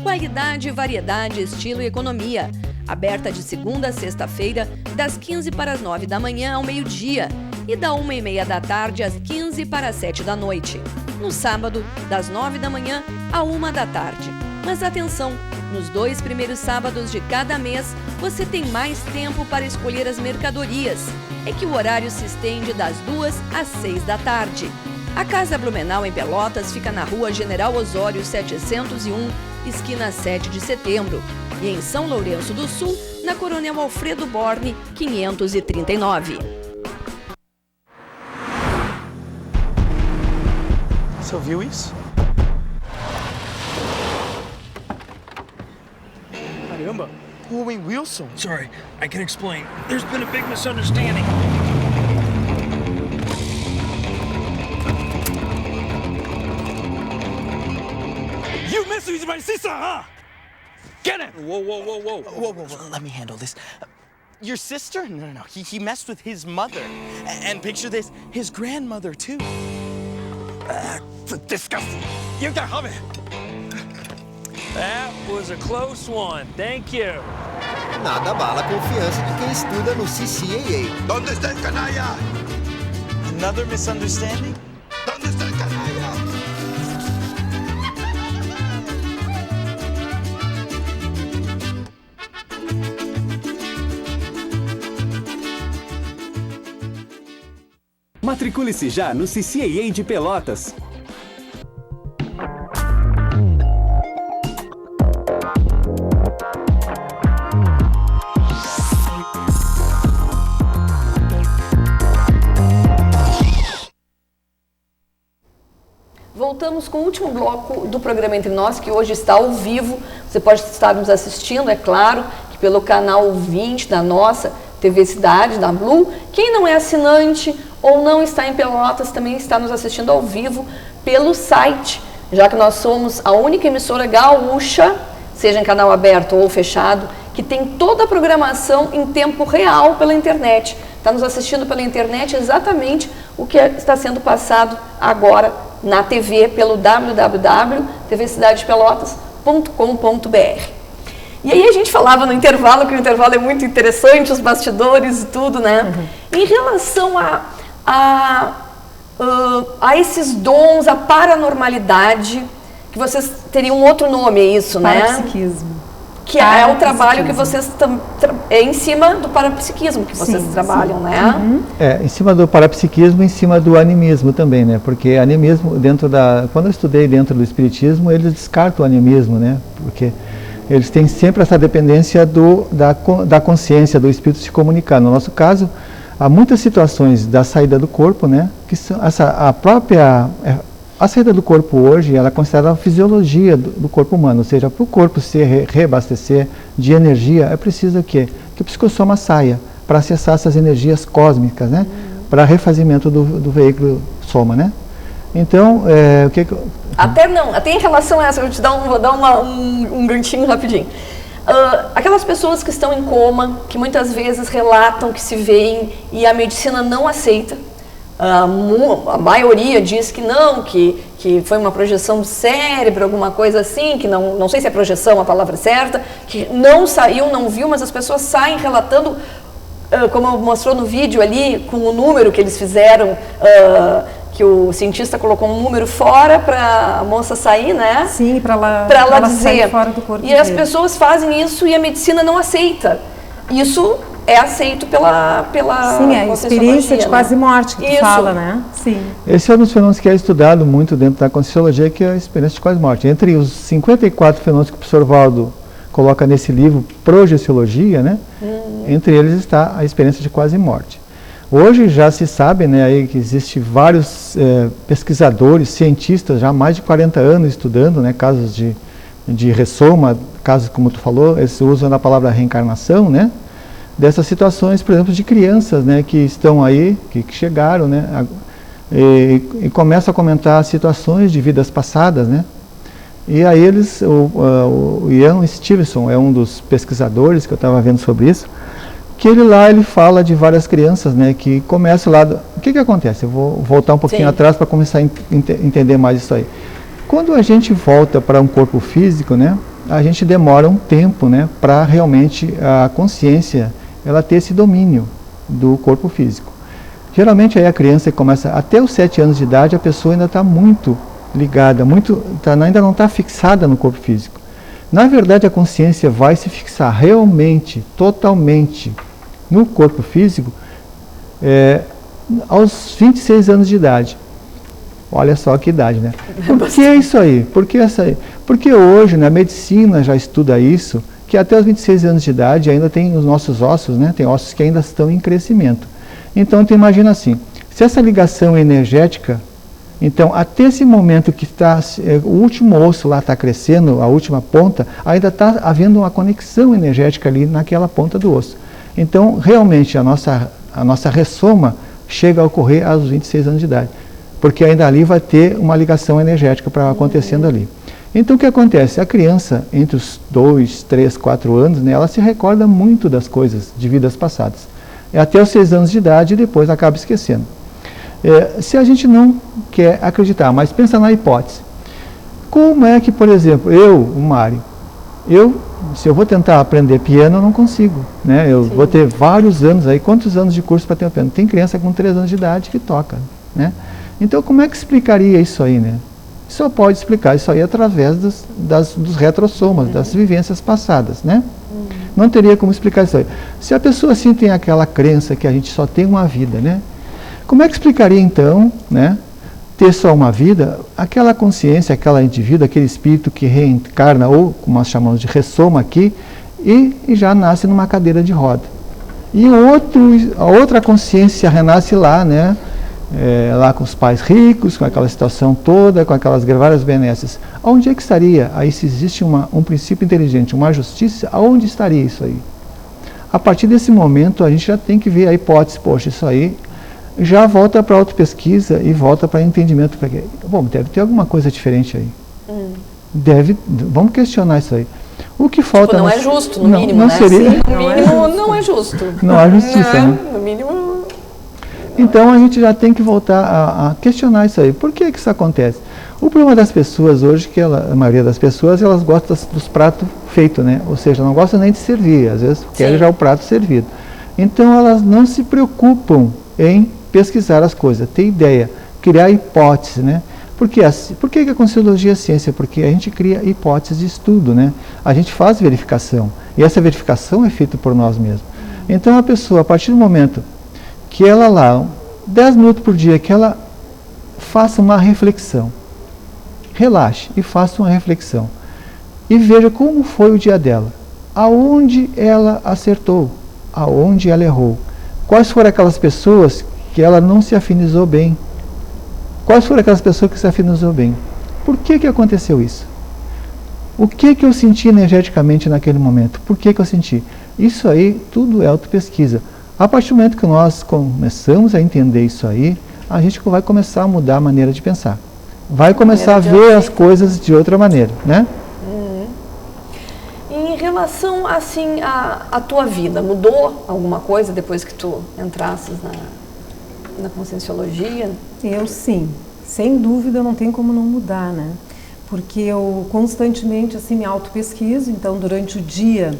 Qualidade, variedade, estilo e economia. Aberta de segunda a sexta-feira, das 15 para as 9 da manhã ao meio-dia e da 1h30 da tarde às 15 para as 7 da noite. No sábado, das 9 da manhã à 1 da tarde. Mas atenção, nos 2 primeiros sábados de cada mês, você tem mais tempo para escolher as mercadorias. É que o horário se estende das 2 às 6 da tarde. A Casa Blumenau, em Pelotas, fica na Rua General Osório 701, esquina 7 de setembro. E em São Lourenço do Sul, na Coronel Alfredo Borne, 539. Você ouviu isso? Caramba! Owen Wilson! Sorry, I can explain. There's been a big misunderstanding. You messed with my sister, huh? Get him! Whoa, whoa, whoa, whoa. Whoa, whoa, whoa. Let me handle this. Your sister? No. He messed with his mother. And picture this, his grandmother, too. It's disgusting. You can have it. That was a close one. Thank you. Nada abala a confiança de quem estuda no CCAA. ¿Dónde está el canalla? Another misunderstanding? ¿Dónde está el canalla? Matricule-se já no CCAA de Pelotas. Voltamos com o último bloco do programa Entre Nós, que hoje está ao vivo. Você pode estar nos assistindo, é claro, que pelo canal 20 da nossa TV Cidade, da Blue. Quem não é assinante ou não está em Pelotas também está nos assistindo ao vivo pelo site, já que nós somos a única emissora gaúcha, seja em canal aberto ou fechado, que tem toda a programação em tempo real pela internet. Está nos assistindo pela internet exatamente o que está sendo passado agora na TV pelo www.tvcidadepelotas.com.br. E aí a gente falava no intervalo, que o intervalo é muito interessante, os bastidores e tudo, né? Em relação a esses dons, a paranormalidade, que vocês teriam um outro nome, é isso, né? Parapsiquismo. Que é o trabalho que vocês é em cima do parapsiquismo que vocês trabalham, né? Em cima do parapsiquismo, em cima do animismo também, né? Porque animismo quando eu estudei dentro do espiritismo, eles descartam o animismo, né? Porque eles têm sempre essa dependência da consciência, do espírito se comunicar. No nosso caso, há muitas situações da saída do corpo, né? Que são a saída do corpo hoje, ela é considerada a fisiologia do corpo humano, ou seja, para o corpo se reabastecer de energia, é preciso que o psicossoma saia para acessar essas energias cósmicas, né? Para refazimento do veículo soma, né? Então, Até em relação a essa, eu vou dar um ganchinho rapidinho. Aquelas pessoas que estão em coma, que muitas vezes relatam que se veem e a medicina não aceita, a maioria diz que não, que foi uma projeção do cérebro, alguma coisa assim, que não sei se é projeção a palavra certa, que não saiu, não viu, mas as pessoas saem relatando, como mostrou no vídeo ali, com o número que eles fizeram, que o cientista colocou um número fora para a moça sair, né? Sim, para ela dizer. Sair fora do corpo e as pessoas fazem isso e a medicina não aceita. Isso é aceito pela Sim, é a experiência de quase morte que tu fala, né? Sim. Esse é um dos fenômenos que é estudado muito dentro da Conscienciologia, que é a experiência de quase morte. Entre os 54 fenômenos que o professor Valdo coloca nesse livro, Projeciologia, né? Entre eles está a experiência de quase morte. Hoje já se sabe, né, aí que existe vários pesquisadores, cientistas, já há mais de 40 anos estudando, né, casos de ressoma, casos como tu falou, eles usam a palavra reencarnação, né, dessas situações, por exemplo, de crianças, né, que estão aí, que chegaram, né, e começam a comentar situações de vidas passadas, né, e aí o Ian Stevenson é um dos pesquisadores que eu estava vendo sobre isso, que ele fala de várias crianças, né, que começam lá, o que acontece? Eu vou voltar um pouquinho atrás para começar a entender mais isso aí. Quando a gente volta para um corpo físico, né, a gente demora um tempo, né, para realmente a consciência ela ter esse domínio do corpo físico. Geralmente aí a criança começa, até os 7 anos de idade, a pessoa ainda está muito ligada, ainda não está fixada no corpo físico. Na verdade, a consciência vai se fixar realmente, totalmente, no corpo físico aos 26 anos de idade. Olha só que idade, né? Por que isso aí? Por que essa aí? Porque hoje, né, a medicina já estuda isso, que até os 26 anos de idade ainda tem os nossos ossos, né? Tem ossos que ainda estão em crescimento. Então, tu imagina assim, se essa ligação energética, então, até esse momento que está, o último osso lá está crescendo, a última ponta, ainda está havendo uma conexão energética ali naquela ponta do osso. Então, realmente, a nossa ressoma chega a ocorrer aos 26 anos de idade, porque ainda ali vai ter uma ligação energética para acontecendo ali. Então, o que acontece? A criança, entre os 2, 3, 4 anos, né, ela se recorda muito das coisas de vidas passadas. Até os 6 anos de idade e depois acaba esquecendo. Se a gente não quer acreditar, mas pensa na hipótese. Como é que, por exemplo, o Mário, se eu vou tentar aprender piano, eu não consigo, né? Eu vou ter vários anos aí, quantos anos de curso para ter o piano? Tem criança com 3 anos de idade que toca, né? Então, como é que explicaria isso aí, né? Só pode explicar isso aí através dos retrossomas, das vivências passadas, né? Não teria como explicar isso aí. Se a pessoa assim tem aquela crença que a gente só tem uma vida, né? Como é que explicaria então, né, ter só uma vida, aquela consciência, aquela indivíduo, aquele espírito que reencarna, ou como nós chamamos de ressoma aqui, e já nasce numa cadeira de roda. E a outra consciência renasce lá, né, lá com os pais ricos, com aquela situação toda, com aquelas várias benesses. Onde é que estaria? Aí se existe um princípio inteligente, uma justiça, aonde estaria isso aí? A partir desse momento a gente já tem que ver a hipótese, poxa, isso aí já volta para a autopesquisa e volta para entendimento. Bom, deve ter alguma coisa diferente aí. Vamos questionar isso aí. O que falta... Tipo, não é justo, no mínimo, não né? Seria... Sim, no mínimo não é justo. Não há justiça, né? No mínimo... Então a gente já tem que voltar a questionar isso aí. Por que isso acontece? O problema das pessoas hoje, que a maioria das pessoas, elas gostam dos pratos feitos, né? Ou seja, não gostam nem de servir, às vezes querem já o prato servido. Então elas não se preocupam em pesquisar as coisas, ter ideia, criar hipótese, né? Por que a Conscienciologia é ciência? Porque a gente cria hipóteses de estudo, né? A gente faz verificação, e essa verificação é feita por nós mesmos. Então a pessoa, a partir do momento que ela lá, 10 minutos por dia, que ela faça uma reflexão, relaxe e faça uma reflexão, e veja como foi o dia dela, aonde ela acertou, aonde ela errou, quais foram aquelas pessoas que ela não se afinizou bem. Quais foram aquelas pessoas que se afinizou bem? Por que aconteceu isso? O que eu senti energeticamente naquele momento? Por que eu senti? Isso aí tudo é autopesquisa. A partir do momento que nós começamos a entender isso aí, a gente vai começar a mudar a maneira de pensar. Vai começar a ver as coisas de outra maneira, né? Em relação, assim, à tua vida, mudou alguma coisa depois que tu entrasses na Conscienciologia? Eu sim, sem dúvida não tem como não mudar, né? Porque eu constantemente assim me autopesquiso, então durante o dia,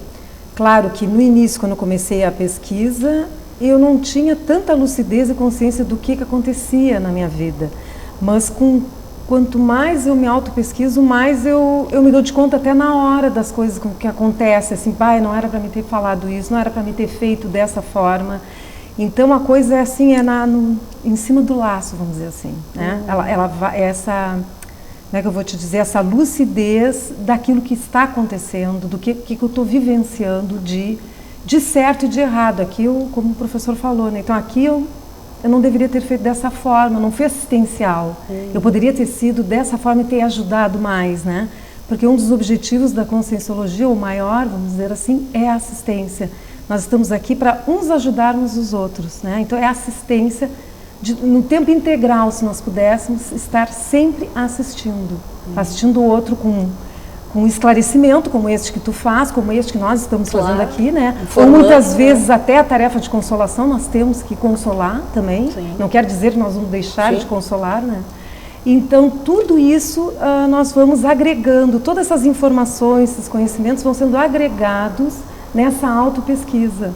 claro que no início quando eu comecei a pesquisa, eu não tinha tanta lucidez e consciência do que acontecia na minha vida, mas quanto mais eu me autopesquiso, mais eu me dou de conta até na hora das coisas que acontecem, assim, pai, não era para me ter falado isso, não era para me ter feito dessa forma. Então a coisa é assim, em cima do laço, vamos dizer assim, né? Ela vai, como é que eu vou te dizer, essa lucidez daquilo que está acontecendo, do que eu estou vivenciando de certo e de errado. Aqui, como o professor falou, né? Então aqui eu não deveria ter feito dessa forma, não foi assistencial. Eu poderia ter sido dessa forma e ter ajudado mais, né? Porque um dos objetivos da Conscienciologia, o maior, vamos dizer assim, é a assistência. Nós estamos aqui para uns ajudarmos os outros, né? Então é assistência no tempo integral, se nós pudéssemos estar sempre assistindo o outro com esclarecimento, como este que tu faz, como este que nós estamos fazendo aqui, né? Ou muitas vezes até a tarefa de consolação nós temos que consolar também. Sim. Não quer dizer que nós vamos deixar de consolar, né? Então tudo isso nós vamos agregando, todas essas informações, esses conhecimentos vão sendo agregados nessa autopesquisa.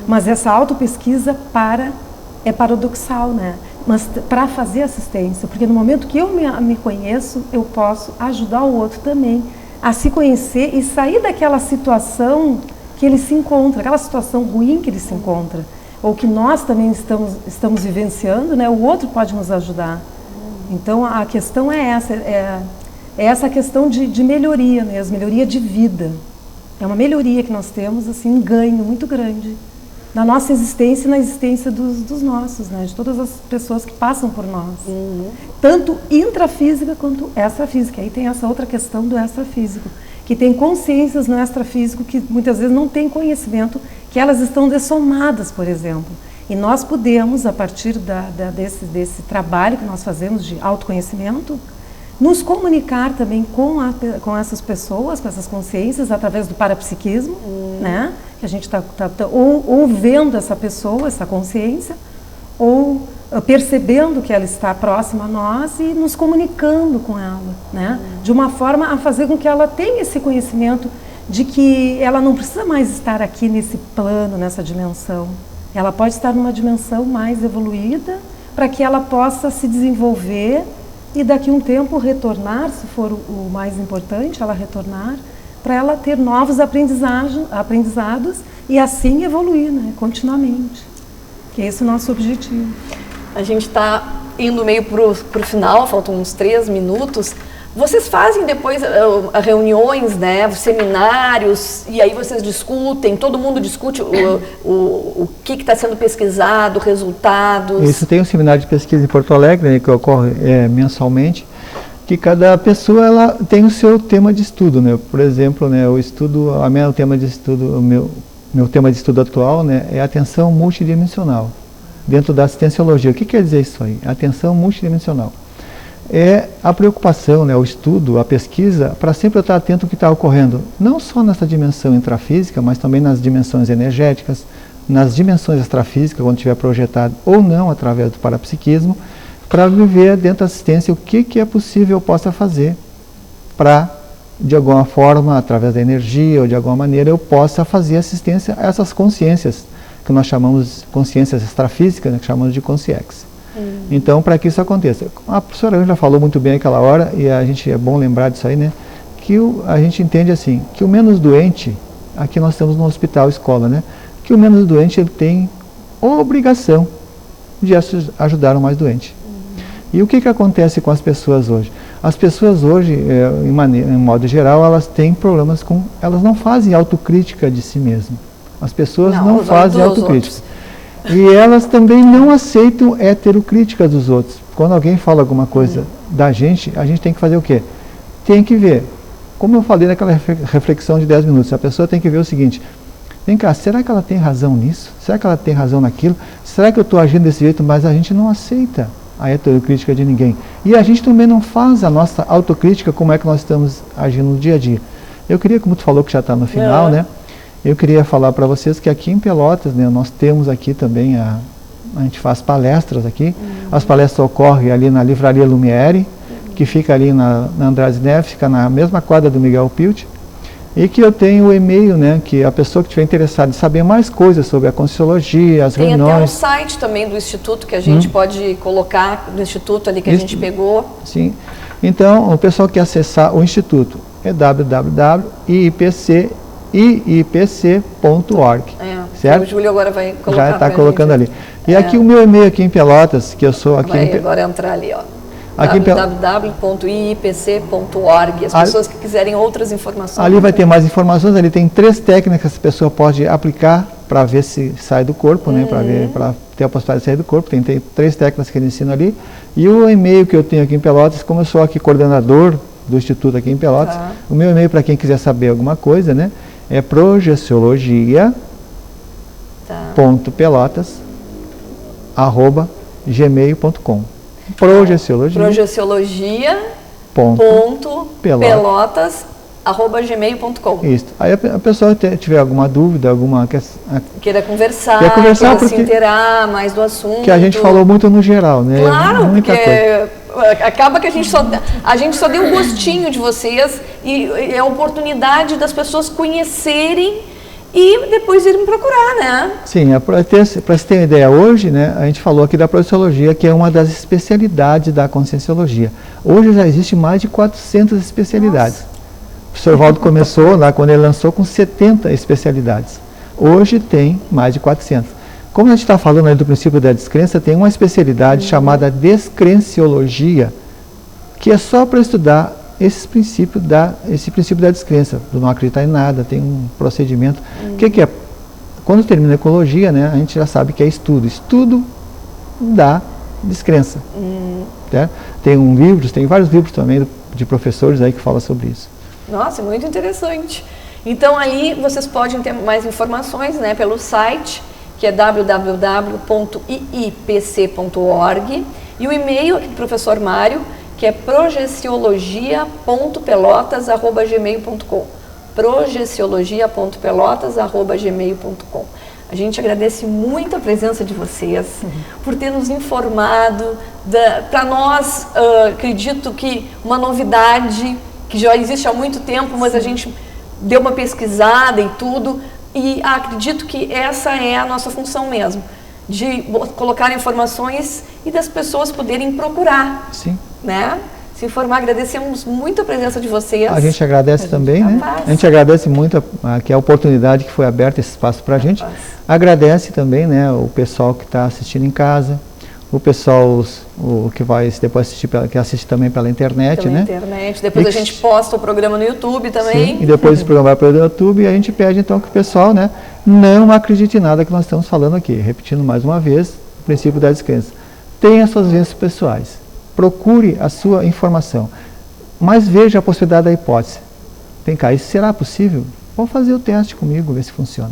Mas essa autopesquisa é paradoxal, né? Mas para fazer assistência, porque no momento que eu me conheço, eu posso ajudar o outro também a se conhecer e sair daquela situação que ele se encontra, aquela situação ruim que ele se encontra, ou que nós também estamos vivenciando, né? O outro pode nos ajudar. Então a questão é essa questão de melhoria mesmo, melhoria de vida. É uma melhoria que nós temos, assim, um ganho muito grande na nossa existência e na existência dos nossos, né? De todas as pessoas que passam por nós. Tanto intrafísica quanto extrafísica. Aí tem essa outra questão do extrafísico, que tem consciências no extrafísico que muitas vezes não tem conhecimento, que elas estão dessomadas, por exemplo. E nós podemos, a partir desse trabalho que nós fazemos de autoconhecimento, nos comunicar também com essas pessoas, com essas consciências, através do parapsiquismo, né? Que a gente está ou vendo essa pessoa, essa consciência, ou percebendo que ela está próxima a nós e nos comunicando com ela, né? De uma forma a fazer com que ela tenha esse conhecimento de que ela não precisa mais estar aqui nesse plano, nessa dimensão. Ela pode estar numa dimensão mais evoluída para que ela possa se desenvolver e daqui a um tempo retornar, se for o mais importante, ela retornar, para ela ter novos aprendizados e assim evoluir, né, continuamente. Que esse é o nosso objetivo. A gente está indo meio para o final, faltam uns 3 minutos. Vocês fazem depois reuniões, né, seminários, e aí vocês discutem, todo mundo discute o que está sendo pesquisado, resultados? Isso, tem um seminário de pesquisa em Porto Alegre, né, que ocorre mensalmente, que cada pessoa ela tem o seu tema de estudo, né? Por exemplo, né, meu tema de estudo atual, né, é atenção multidimensional, dentro da assistenciologia. O que quer dizer isso aí? Atenção multidimensional. É a preocupação, né, o estudo, a pesquisa, para sempre estar atento ao que está ocorrendo, não só nessa dimensão intrafísica, mas também nas dimensões energéticas, nas dimensões extrafísicas, quando estiver projetado ou não, através do parapsiquismo, para viver dentro da assistência o que é possível eu possa fazer para, de alguma forma, através da energia ou de alguma maneira, eu possa fazer assistência a essas consciências, que nós chamamos de consciências extrafísicas, né, que chamamos de consciex. Então, para que isso aconteça, a professora Ângela falou muito bem naquela hora, e a gente é bom lembrar disso aí, né? Que a gente entende assim, que o menos doente, aqui nós estamos no hospital escola, né? Que o menos doente ele tem obrigação de ajudar o mais doente. E o que acontece com as pessoas hoje? As pessoas hoje, em modo geral, elas têm problemas elas não fazem autocrítica de si mesmas. As pessoas não fazem autocrítica. E elas também não aceitam heterocrítica dos outros. Quando alguém fala alguma coisa da gente, a gente tem que fazer o quê? Tem que ver. Como eu falei naquela reflexão de 10 minutos, a pessoa tem que ver o seguinte: vem cá, será que ela tem razão nisso? Será que ela tem razão naquilo? Será que eu estou agindo desse jeito? Mas a gente não aceita a heterocrítica de ninguém. E a gente também não faz a nossa autocrítica como é que nós estamos agindo no dia a dia. Eu queria, como tu falou que já está no final, né? Eu queria falar para vocês que aqui em Pelotas, né, nós temos aqui também, a gente faz palestras aqui. As palestras ocorrem ali na Livraria Lumiere, que fica ali na Andrade Neves, fica na mesma quadra do Miguel Pilt. E que eu tenho o e-mail, né, que a pessoa que estiver interessada em saber mais coisas sobre a Conscienciologia, as reuniões... Tem até um site também do Instituto que a gente pode colocar, do Instituto ali que a gente pegou. Sim. Então, o pessoal que acessar o Instituto é www.iipc.org. Certo? O Júlio agora vai colocar. Já está colocando ali. E aqui o meu e-mail aqui em Pelotas, que eu sou aqui... Vai agora entrar ali, ó. www.iipc.org. As pessoas que quiserem outras informações. Ali vai ter mais informações, ali tem 3 técnicas que a pessoa pode aplicar para ver se sai do corpo, né? Para ter a possibilidade de sair do corpo. Tem 3 técnicas que ele ensina ali. E o e-mail que eu tenho aqui em Pelotas, como eu sou aqui coordenador do Instituto aqui em Pelotas, o meu e-mail, para quem quiser saber alguma coisa, né? É projeciologia.pelotas@gmail.com. projeciologia.pelotas@gmail.com. Isso. Aí a pessoa tiver alguma dúvida, queira conversar, se inteirar mais do assunto. Que a gente falou muito no geral, né? Claro, porque acaba que a gente só deu um gostinho de vocês e é a oportunidade das pessoas conhecerem e depois irem procurar, né? Sim, para você ter uma ideia, hoje, né, a gente falou aqui da projeciologia, que é uma das especialidades da Conscienciologia. Hoje já existe mais de 400 especialidades. Nossa. O professor Valdo começou lá, quando ele lançou, com 70 especialidades. Hoje tem mais de 400. Como a gente está falando aí do princípio da descrença, tem uma especialidade chamada descrenciologia, que é só para estudar esse princípio da descrença, do não acreditar em nada, tem um procedimento. O que é? Quando termina a ecologia, né, a gente já sabe que é estudo. Estudo da descrença. Certo? Tem vários livros também de professores aí que falam sobre isso. Nossa, muito interessante. Então aí vocês podem ter mais informações, né, pelo site, que é www.iipc.org, e o e-mail aqui do professor Mário, que é projeciologia.pelotas@gmail.com. projeciologia.pelotas@gmail.com. A gente agradece muito a presença de vocês, por ter nos informado. Para nós, acredito que uma novidade que já existe há muito tempo, mas a gente deu uma pesquisada e tudo, e acredito que essa é a nossa função mesmo, de colocar informações e das pessoas poderem procurar. Sim. Né? Se informar. Agradecemos muito a presença de vocês. A gente agradece também, né? A gente agradece muito que a oportunidade que foi aberta, esse espaço para a gente. Agradece também, né, o pessoal que está assistindo em casa, o pessoal que vai depois assistir, que assiste também pela internet, né? Internet. Depois a gente posta o programa no YouTube também. Sim, e depois o programa vai para o YouTube e a gente pede então que o pessoal, né, não acredite em nada que nós estamos falando aqui. Repetindo mais uma vez, o princípio da descrença. Tenha suas vivências pessoais. Procure a sua informação. Mas veja a possibilidade da hipótese. Vem cá, isso será possível? Vamos fazer o teste comigo, ver se funciona.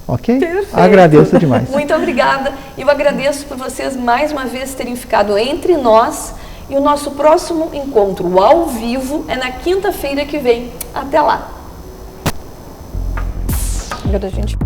Ok? Perfeito. Agradeço demais. Muito obrigada. Eu agradeço por vocês mais uma vez terem ficado entre nós. E o nosso próximo encontro ao vivo é na quinta-feira que vem. Até lá. Agora a gente...